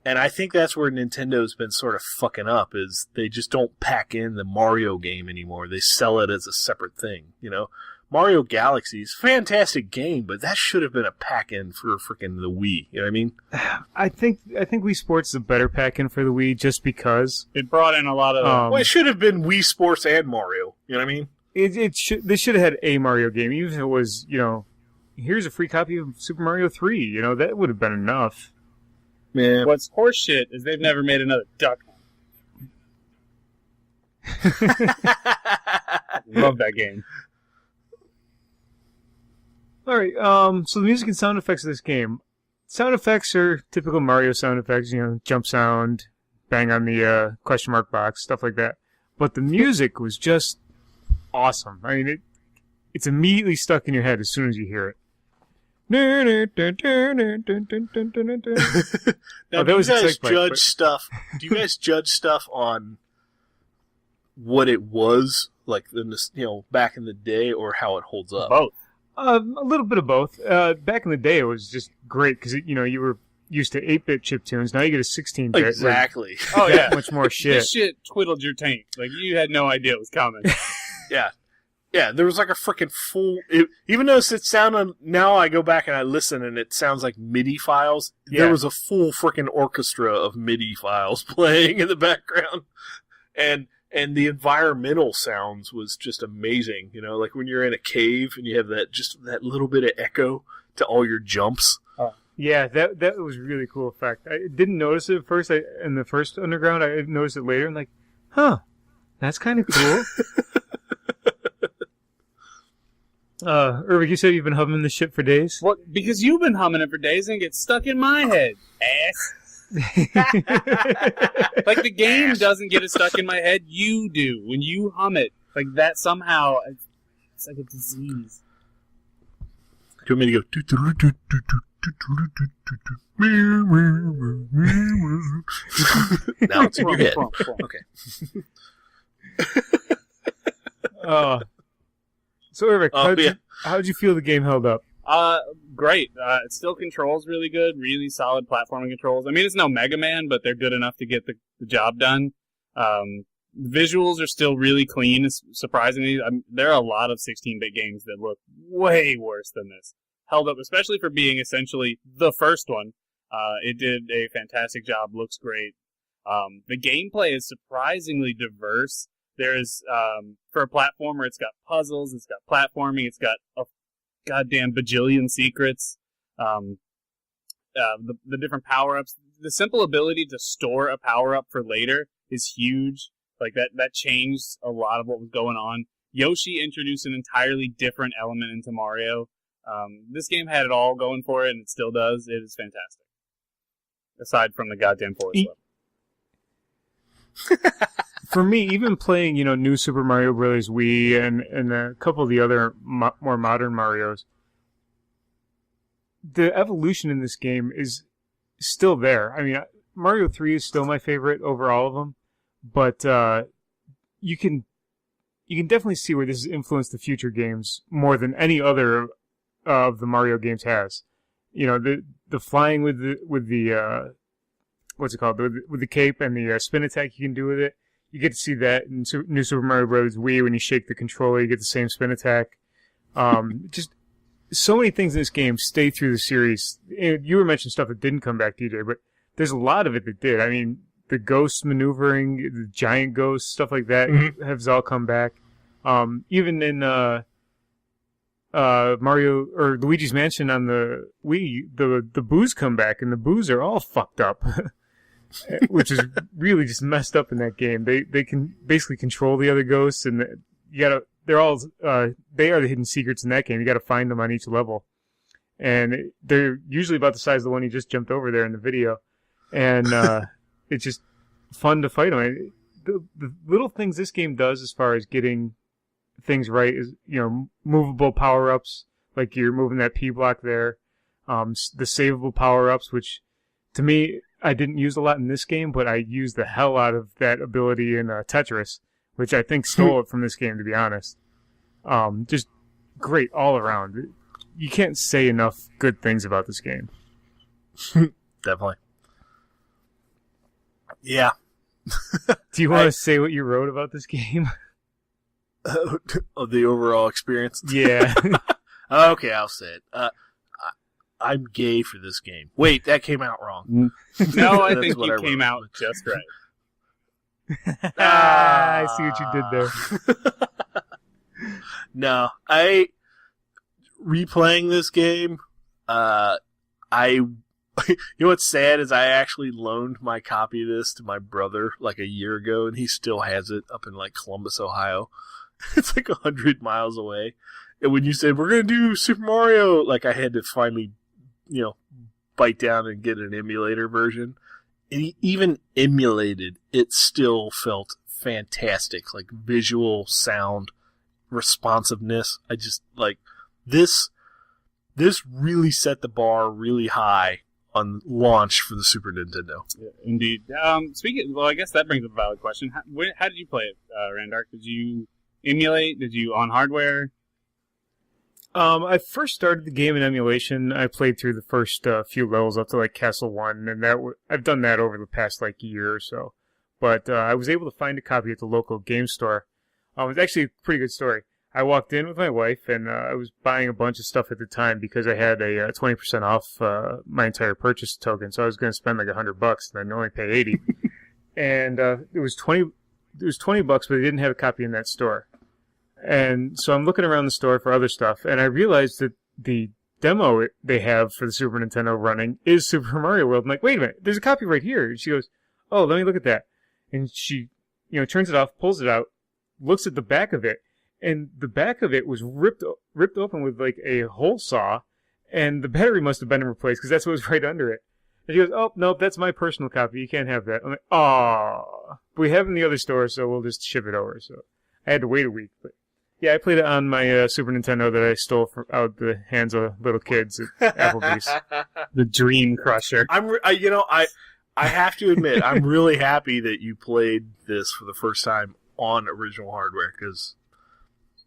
And I think that's where Nintendo's been sort of fucking up, is they just don't pack in the Mario game anymore. They sell it as a separate thing, Mario Galaxy is a fantastic game, but that should have been a pack-in for freaking the Wii. You know what I mean? I think Wii Sports is a better pack-in for the Wii just because it brought in a lot of... well, it should have been Wii Sports and Mario. You know what I mean? They should have had a Mario game, even if it was, here's a free copy of Super Mario 3. That would have been enough. Yeah. What's horseshit is they've never made another Duck Hunt. Love that game. All right, so the music and sound effects of this game. Sound effects are typical Mario sound effects, jump sound, bang on the question mark box, stuff like that. But the music was just awesome. I mean, it's immediately stuck in your head as soon as you hear it. Now, that was do you guys a judge stuff? Do you guys judge stuff on what it was like, back in the day, or how it holds up? Both. A little bit of both. Back in the day, it was just great because you were used to 8-bit chiptunes. Now you get a 16-bit. Exactly. Oh yeah, much more shit. This shit twiddled your taint. Like you had no idea it was coming. Yeah. Yeah, there was like a freaking full... even though it sounded... Now I go back and I listen and it sounds like MIDI files. Yeah. There was a full freaking orchestra of MIDI files playing in the background. And the environmental sounds was just amazing. Like when you're in a cave and you have that little bit of echo to all your jumps. Yeah, that was a really cool effect. I didn't notice it at first. In the first Underground, I noticed it later. I'm like, that's kind of cool. Irving, you said you've been humming this shit for days? Well, because you've been humming it for days and it gets stuck in my head, ass. Like, the game doesn't get it stuck in my head, you do. When you hum it, like, that somehow, it's like a disease. Do you want me to go... Now it's in your head. Okay. So, Eric, how did you feel the game held up? Great. It still controls really good, really solid platforming controls. I mean, it's no Mega Man, but they're good enough to get the job done. Visuals are still really clean, surprisingly. There are a lot of 16-bit games that look way worse than this. Held up, especially for being essentially the first one. It did a fantastic job, looks great. The gameplay is surprisingly diverse. There's, for a platformer, it's got puzzles, it's got platforming, it's got a goddamn bajillion secrets, the different power-ups. The simple ability to store a power-up for later is huge. Like, that changed a lot of what was going on. Yoshi introduced an entirely different element into Mario. This game had it all going for it, and it still does. It is fantastic. Aside from the goddamn forest level. For me, even playing, new Super Mario Bros. Wii and a couple of the other more modern Marios, the evolution in this game is still there. I mean, Mario 3 is still my favorite over all of them, but you can definitely see where this has influenced the future games more than any other of the Mario games has. The flying with the what's it called, with the cape and the spin attack you can do with it. You get to see that in New Super Mario Bros. Wii. When you shake the controller, you get the same spin attack. Just so many things in this game stay through the series. You were mentioning stuff that didn't come back, DJ, but there's a lot of it that did. I mean, the ghost maneuvering, the giant ghosts, stuff like that has all come back. Even in Mario or Luigi's Mansion on the Wii, the boos come back, and the boos are all fucked up. Which is really just messed up in that game. They can basically control the other ghosts, and they are the hidden secrets in that game. You got to find them on each level, and they're usually about the size of the one you just jumped over there in the video, and it's just fun to fight them. The little things this game does as far as getting things right is, movable power ups, like you're moving that P block there, the savable power ups, which to me, I didn't use a lot in this game, but I used the hell out of that ability in Tetris, which I think stole it from this game, to be honest. Just great all around. You can't say enough good things about this game. Definitely. Yeah. Do you want to say what you wrote about this game? Of the overall experience? Yeah. Okay, I'll say it. I'm gay for this game. Wait, that came out wrong. No, I think you came out just right. I see what you did there. No, replaying this game, you know what's sad is I actually loaned my copy of this to my brother like a year ago, and he still has it up in like Columbus, Ohio. It's like 100 miles away. And when you said, we're going to do Super Mario, like I had to finally, bite down and get an emulator version. And even emulated, it still felt fantastic. Like visual, sound, responsiveness. I just, like, this really set the bar really high on launch for the Super Nintendo. Yeah, indeed. Well, I guess that brings up a valid question. How did you play it, Randark? Did you emulate? Did you on hardware? I first started the game in emulation. I played through the first few levels up to like Castle 1, and I've done that over the past like year or so. But I was able to find a copy at the local game store. It was actually a pretty good story. I walked in with my wife, and I was buying a bunch of stuff at the time because I had a 20% off my entire purchase token. So I was going to spend like $100 and then only pay $80. And it was $20, but they didn't have a copy in that store. And so I'm looking around the store for other stuff, and I realized that the demo they have for the Super Nintendo running is Super Mario World. I'm like, wait a minute, there's a copy right here. And she goes, oh, let me look at that. And she, turns it off, pulls it out, looks at the back of it, and the back of it was ripped open with like a hole saw, and the battery must have been replaced because that's what was right under it. And she goes, oh, nope, that's my personal copy. You can't have that. I'm like, oh, we have it in the other store, so we'll just ship it over. So I had to wait a week, but. Yeah, I played it on my Super Nintendo that I stole from out the hands of little kids at Applebee's. The Dream Crusher. I have to admit, I'm really happy that you played this for the first time on original hardware, because,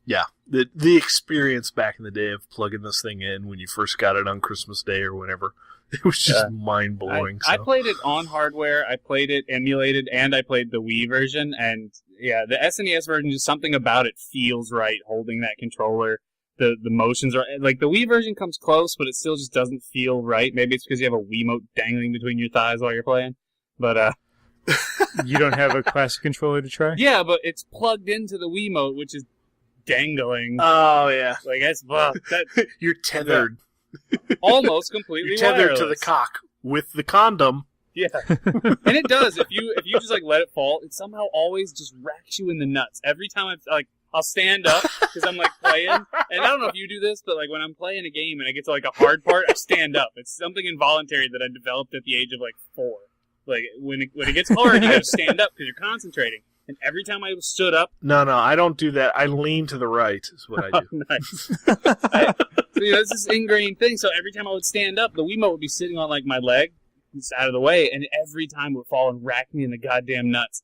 yeah, the experience back in the day of plugging this thing in when you first got it on Christmas Day or whenever, it was just mind-blowing. I played it on hardware, I played it emulated, and I played the Wii version, and yeah, the SNES version, just something about it feels right, holding that controller. The motions are, like, the Wii version comes close, but it still just doesn't feel right. Maybe it's because you have a Wiimote dangling between your thighs while you're playing. But, you don't have a classic controller to try? Yeah, but it's plugged into the Wiimote, which is dangling. Oh, yeah. Like, you're tethered. Almost completely You're tethered wireless. to the cock with the condom. Yeah. And it does. If you just, like, let it fall, it somehow always just racks you in the nuts. Every time I'll stand up because I'm, like, playing. And I don't know if you do this, but, like, when I'm playing a game and I get to, like, a hard part, I stand up. It's something involuntary that I developed at the age of, like, 4. Like, when it gets hard, you gotta stand up because you're concentrating. And every time I stood up... No, I don't do that. I lean to the right is what I do. Nice. So, it's this ingrained thing. So every time I would stand up, the Wiimote would be sitting on, like, my leg. It's out of the way, and every time it would fall and rack me in the goddamn nuts.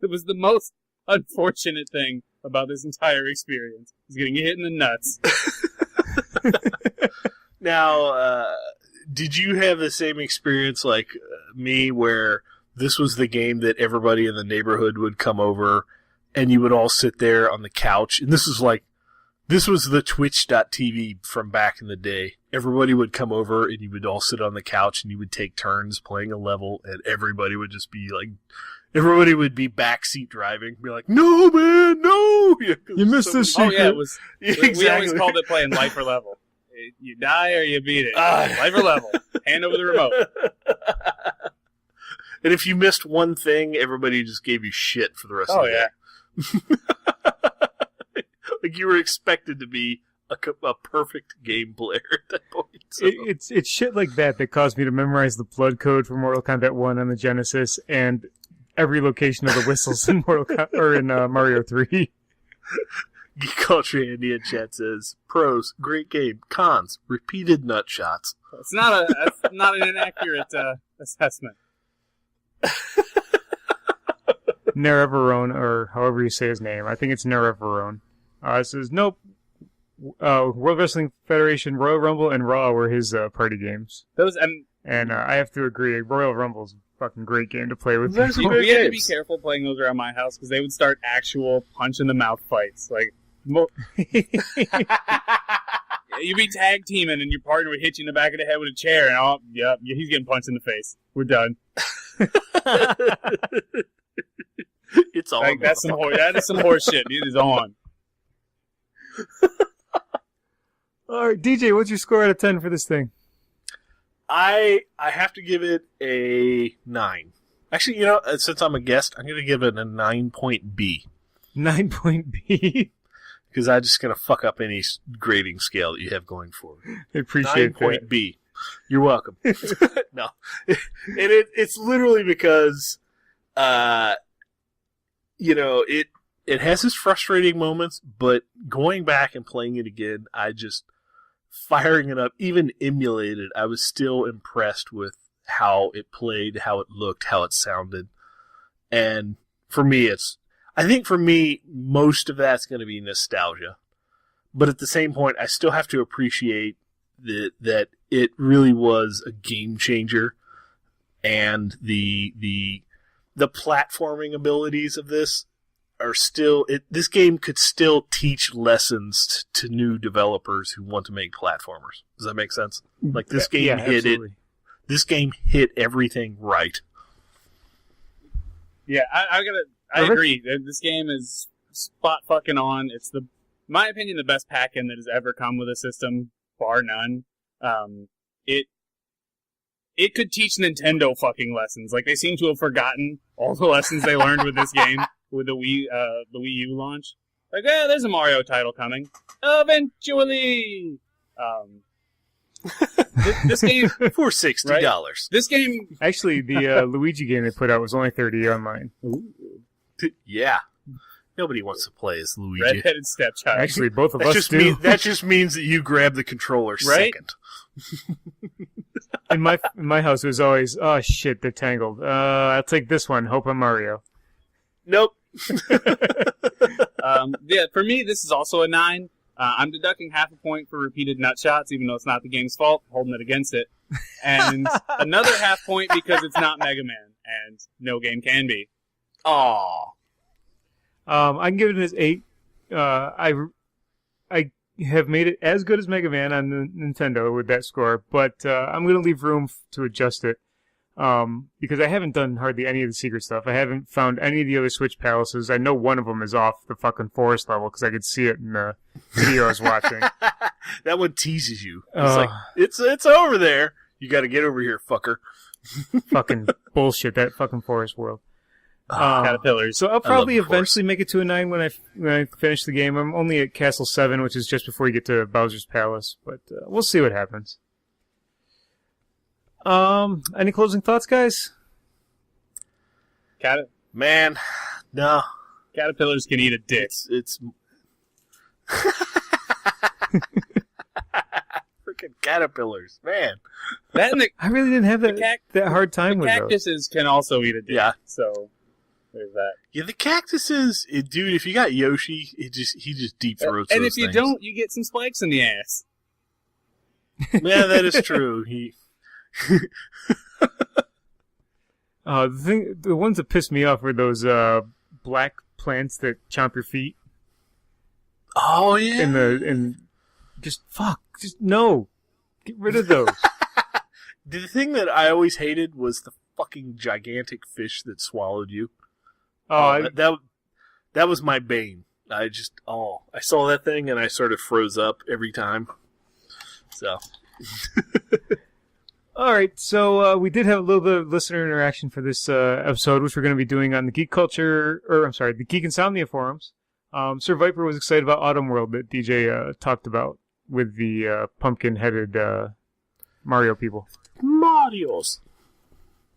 It was the most unfortunate thing about this entire experience, is getting hit in the nuts. Now, Did you have the same experience like me, where this was the game that everybody in the neighborhood would come over, and you would all sit there on the couch? And this was the Twitch.tv from back in the day. Everybody would come over, and you would all sit on the couch, and you would take turns playing a level, and everybody would just be like, everybody would be backseat driving, be like, "No, man, no! You missed this Oh secret." yeah, it was. Exactly. We always called it playing life or level. You die or you beat it. Life or level. Hand over the remote. And if you missed one thing, everybody just gave you shit for the rest of Oh the day. yeah. Like you were expected to be a perfect game player at that point. So. It's shit like that caused me to memorize the blood code for Mortal Kombat 1 on the Genesis and every location of the whistles in Mario 3. Geek Culture Andy in chat says, pros, great game. Cons, repeated nut shots. It's not an inaccurate assessment. Nerevarone, or however you say his name. I think it's Nerevarone. It says, nope. World Wrestling Federation, Royal Rumble, and Raw were his party games. Those And I have to agree, Royal Rumble's a fucking great game to play with Those are people. great we had to be games. careful playing those around my house because they would start actual punch in the mouth fights. Like you'd be tag teaming and your partner would hit you in the back of the head with a chair, and he's getting punched in the face. We're done. It's all Like, that is some horse shit. It is on. All right, DJ, what's your score out of 10 for this thing? I have to give it a 9. Actually, you know, since I'm a guest, I'm going to give it a 9-point B. 9-point B. Because I'm just going to fuck up any grading scale that you have going forward. I appreciate 9-point that. B. You're welcome. No. And it's literally because, you know, it has its frustrating moments, but going back and playing it again, firing it up, even emulated, I was still impressed with how it played, how it looked, how it sounded. And for me, I think for me, most of that's going to be nostalgia. But at the same point, I still have to appreciate that it really was a game changer, and the platforming abilities of this are still. This game could still teach lessons to new developers who want to make platformers. Does that make sense? Like this game hit absolutely. it. This game hit everything right. Yeah, I agree. This game is spot fucking on. It's my opinion, the best pack-in that has ever come with a system, bar none. It could teach Nintendo fucking lessons. Like, they seem to have forgotten all the lessons they learned with this game, with the Wii U launch. Like, there's a Mario title coming. Eventually! This game, For $60. Right? This game, Actually, the Luigi game they put out was only $30 online. Yeah. Nobody wants to play as Luigi. redheaded stepchild. Actually, both of us do. That just means that you grab the controller Right? second. In my house, it was always, oh shit, they're tangled. I'll take this one. Hope I'm Mario. Nope. Yeah, for me, this is also a 9. I'm deducting half a point for repeated nut shots, even though it's not the game's fault, holding it against it. And another half point because it's not Mega Man, and no game can be. Aw. I can give it an 8. I have made it as good as Mega Man on the Nintendo with that score, but I'm going to leave room to adjust it because I haven't done hardly any of the secret stuff. I haven't found any of the other Switch palaces. I know one of them is off the fucking forest level because I could see it in the video I was watching. That one teases you. It's like, it's over there. You got to get over here, fucker. Fucking bullshit, that fucking forest world. Caterpillars. So I'll probably the forest. eventually make it to a 9 when I finish the game. I'm only at Castle 7, which is just before you get to Bowser's Palace, but we'll see what happens. Any closing thoughts, guys? Man, no. Caterpillars can eat a dick. It's freaking caterpillars, man. That and I really didn't have The that hard time the with those. cactuses can also eat a dick. Yeah. So there's that. Yeah, the cactuses, dude. If you got Yoshi, he just deep throats. And those if you things. don't, you get some spikes in the ass. Yeah, that is true. The ones that pissed me off were those black plants that chomp your feet. Oh yeah. Just no, get rid of those. The thing that I always hated was the fucking gigantic fish that swallowed you. That was my bane. I saw that thing and I sort of froze up every time. So. All right, so we did have a little bit of listener interaction for this episode, which we're going to be doing on the the Geek Insomnia forums. Sir Viper was excited about Autumn World that DJ talked about with the pumpkin-headed Mario people. Marios.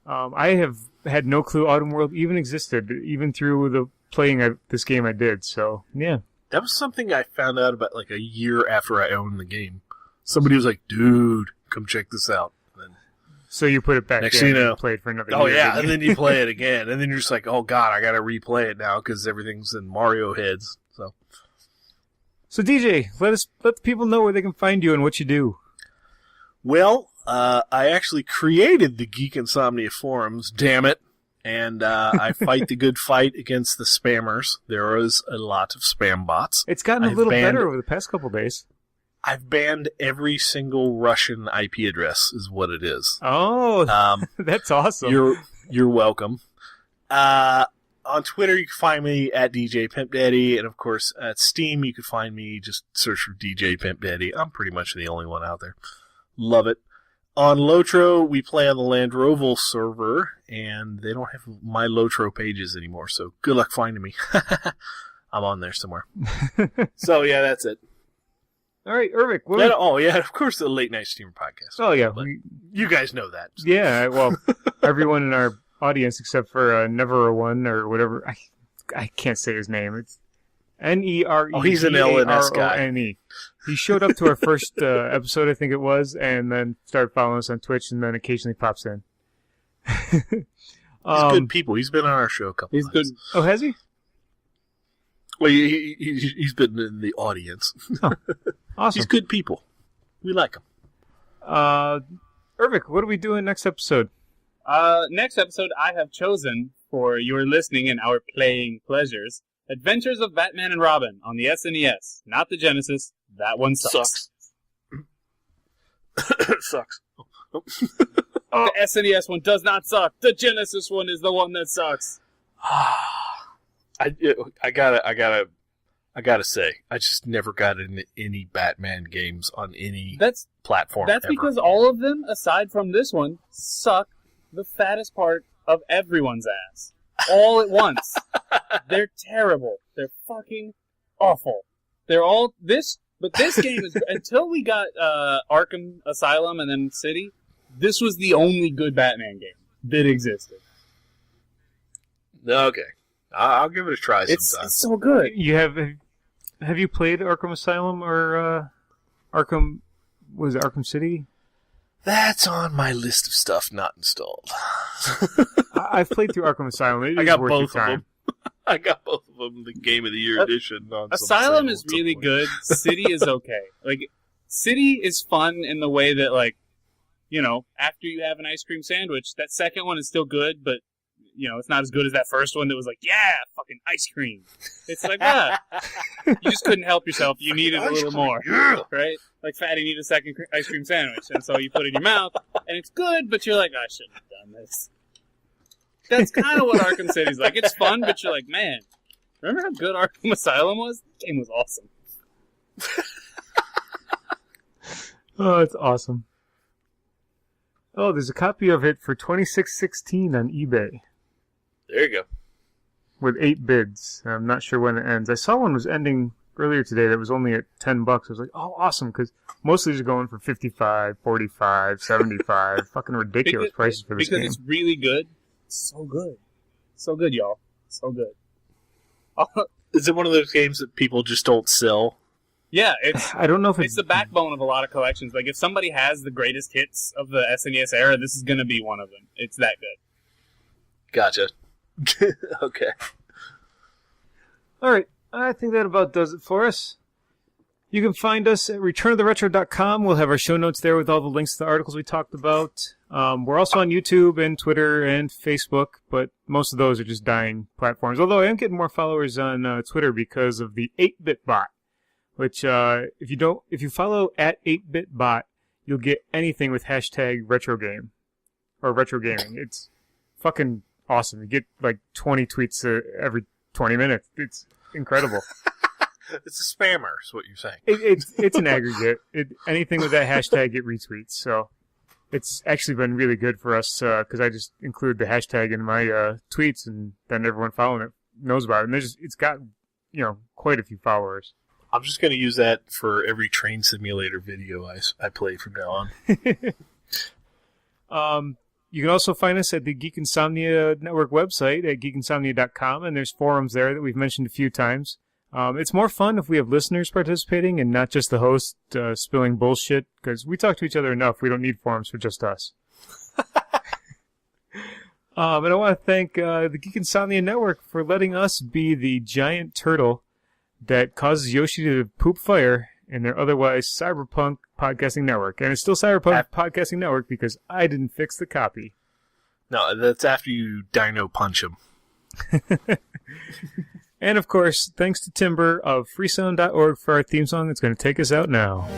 I have had no clue Autumn World even existed, even through the playing of this game I did. So yeah, that was something I found out about like a year after I owned the game. Somebody was like, "Dude, come check this out." So you put it back next in you know, and play it for another year. Oh, yeah, and then you play it again. And then you're just like, oh, God, I got to replay it now because everything's in Mario heads. So, DJ, let the people know where they can find you and what you do. Well, I actually created the Geek Insomnia forums, damn it. And I fight the good fight against the spammers. There is a lot of spam bots. It's gotten a little better over the past couple days. I've banned every single Russian IP address, is what it is. Oh, that's awesome. You're welcome. On Twitter, you can find me at DJ Pimp Daddy, and of course at Steam, you can find me. Just search for DJ Pimp Daddy. I'm pretty much the only one out there. Love it. On Lotro, we play on the Landroval server, and they don't have my Lotro pages anymore. So good luck finding me. I'm on there somewhere. So yeah, that's it. All right, Ervik. Of course, the Late Night Steamer podcast. Oh, yeah. You guys know that. Yeah, well, everyone in our audience except for Never-a-One or whatever. I can't say his name. It's N-E-R-E-V-A-R-O-N-E. Oh, he's an LNS guy. He showed up to our first episode, I think it was, and then started following us on Twitch, and then occasionally pops in. He's good people. He's been on our show a couple times. Good. Oh, has he? Well, he's been in the audience. Oh, awesome. He's good people. We like him. Ervik, what are we doing next episode? Next episode, I have chosen for your listening and our playing pleasures, Adventures of Batman and Robin on the SNES. Not the Genesis. That one sucks. Sucks. The SNES one does not suck. The Genesis one is the one that sucks. I gotta say, I just never got into any Batman games on any platform. That's ever. because all of them, aside from this one, suck the fattest part of everyone's ass. All at once. They're terrible. They're fucking awful. They're all this, but this game is, until we got Arkham Asylum and then City, this was the only good Batman game that existed. Okay. I'll give it a try sometime. It's so good. You have you played Arkham Asylum or Arkham City? That's on my list of stuff not installed. I've played through Arkham Asylum. I got both of them. I got both of them. The Game of the Year edition. Asylum is really good. City is okay. Like, City is fun in the way that, like, after you have an ice cream sandwich, that second one is still good, but it's not as good as that first one that was like, yeah, fucking ice cream. It's like, you just couldn't help yourself. You needed a little more, right? Like Fatty needed a second ice cream sandwich, and so you put it in your mouth, and it's good, but you're like, I shouldn't have done this. That's kind of what Arkham City's like. It's fun, but you're like, man, remember how good Arkham Asylum was? The game was awesome. Oh, it's awesome. Oh, there's a copy of it for $26.16 on eBay. There you go. With 8 bids. I'm not sure when it ends. I saw one was ending earlier today that was only at $10. I was like, oh, awesome, because most of these are going for $55, $45, $75. Fucking ridiculous prices for this game. Because it's really good. So good. So good, y'all. So good. Is it one of those games that people just don't sell? Yeah, I don't know if it's the backbone of a lot of collections. Like, if somebody has the greatest hits of the SNES era, this is going to be one of them. It's that good. Gotcha. Okay. All right. I think that about does it for us. You can find us at returnoftheretro.com. We'll have our show notes there with all the links to the articles we talked about. We're also on YouTube and Twitter and Facebook, but most of those are just dying platforms. Although I am getting more followers on Twitter because of the 8-Bit Bot, which if you follow at 8-Bit Bot, you'll get anything with hashtag retrogame or retro gaming. It's fucking awesome. You get like 20 tweets every 20 minutes. It's incredible. It's a spammer, is what you're saying. It's an aggregate. Anything with that hashtag get retweets. So it's actually been really good for us because I just include the hashtag in my tweets, and then everyone following it knows about it. And it's got quite a few followers. I'm just going to use that for every train simulator video I play from now on. You can also find us at the Geek Insomnia Network website at geekinsomnia.com, and there's forums there that we've mentioned a few times. It's more fun if we have listeners participating and not just the host spilling bullshit, because we talk to each other enough. We don't need forums for just us. And I want to thank the Geek Insomnia Network for letting us be the giant turtle that causes Yoshi to poop fire in their otherwise Cyberpunk Podcasting Network. And it's still Cyberpunk Podcasting Network because I didn't fix the copy. No, that's after you dino punch him. And, of course, thanks to Timber of freesound.org for our theme song that's going to take us out now.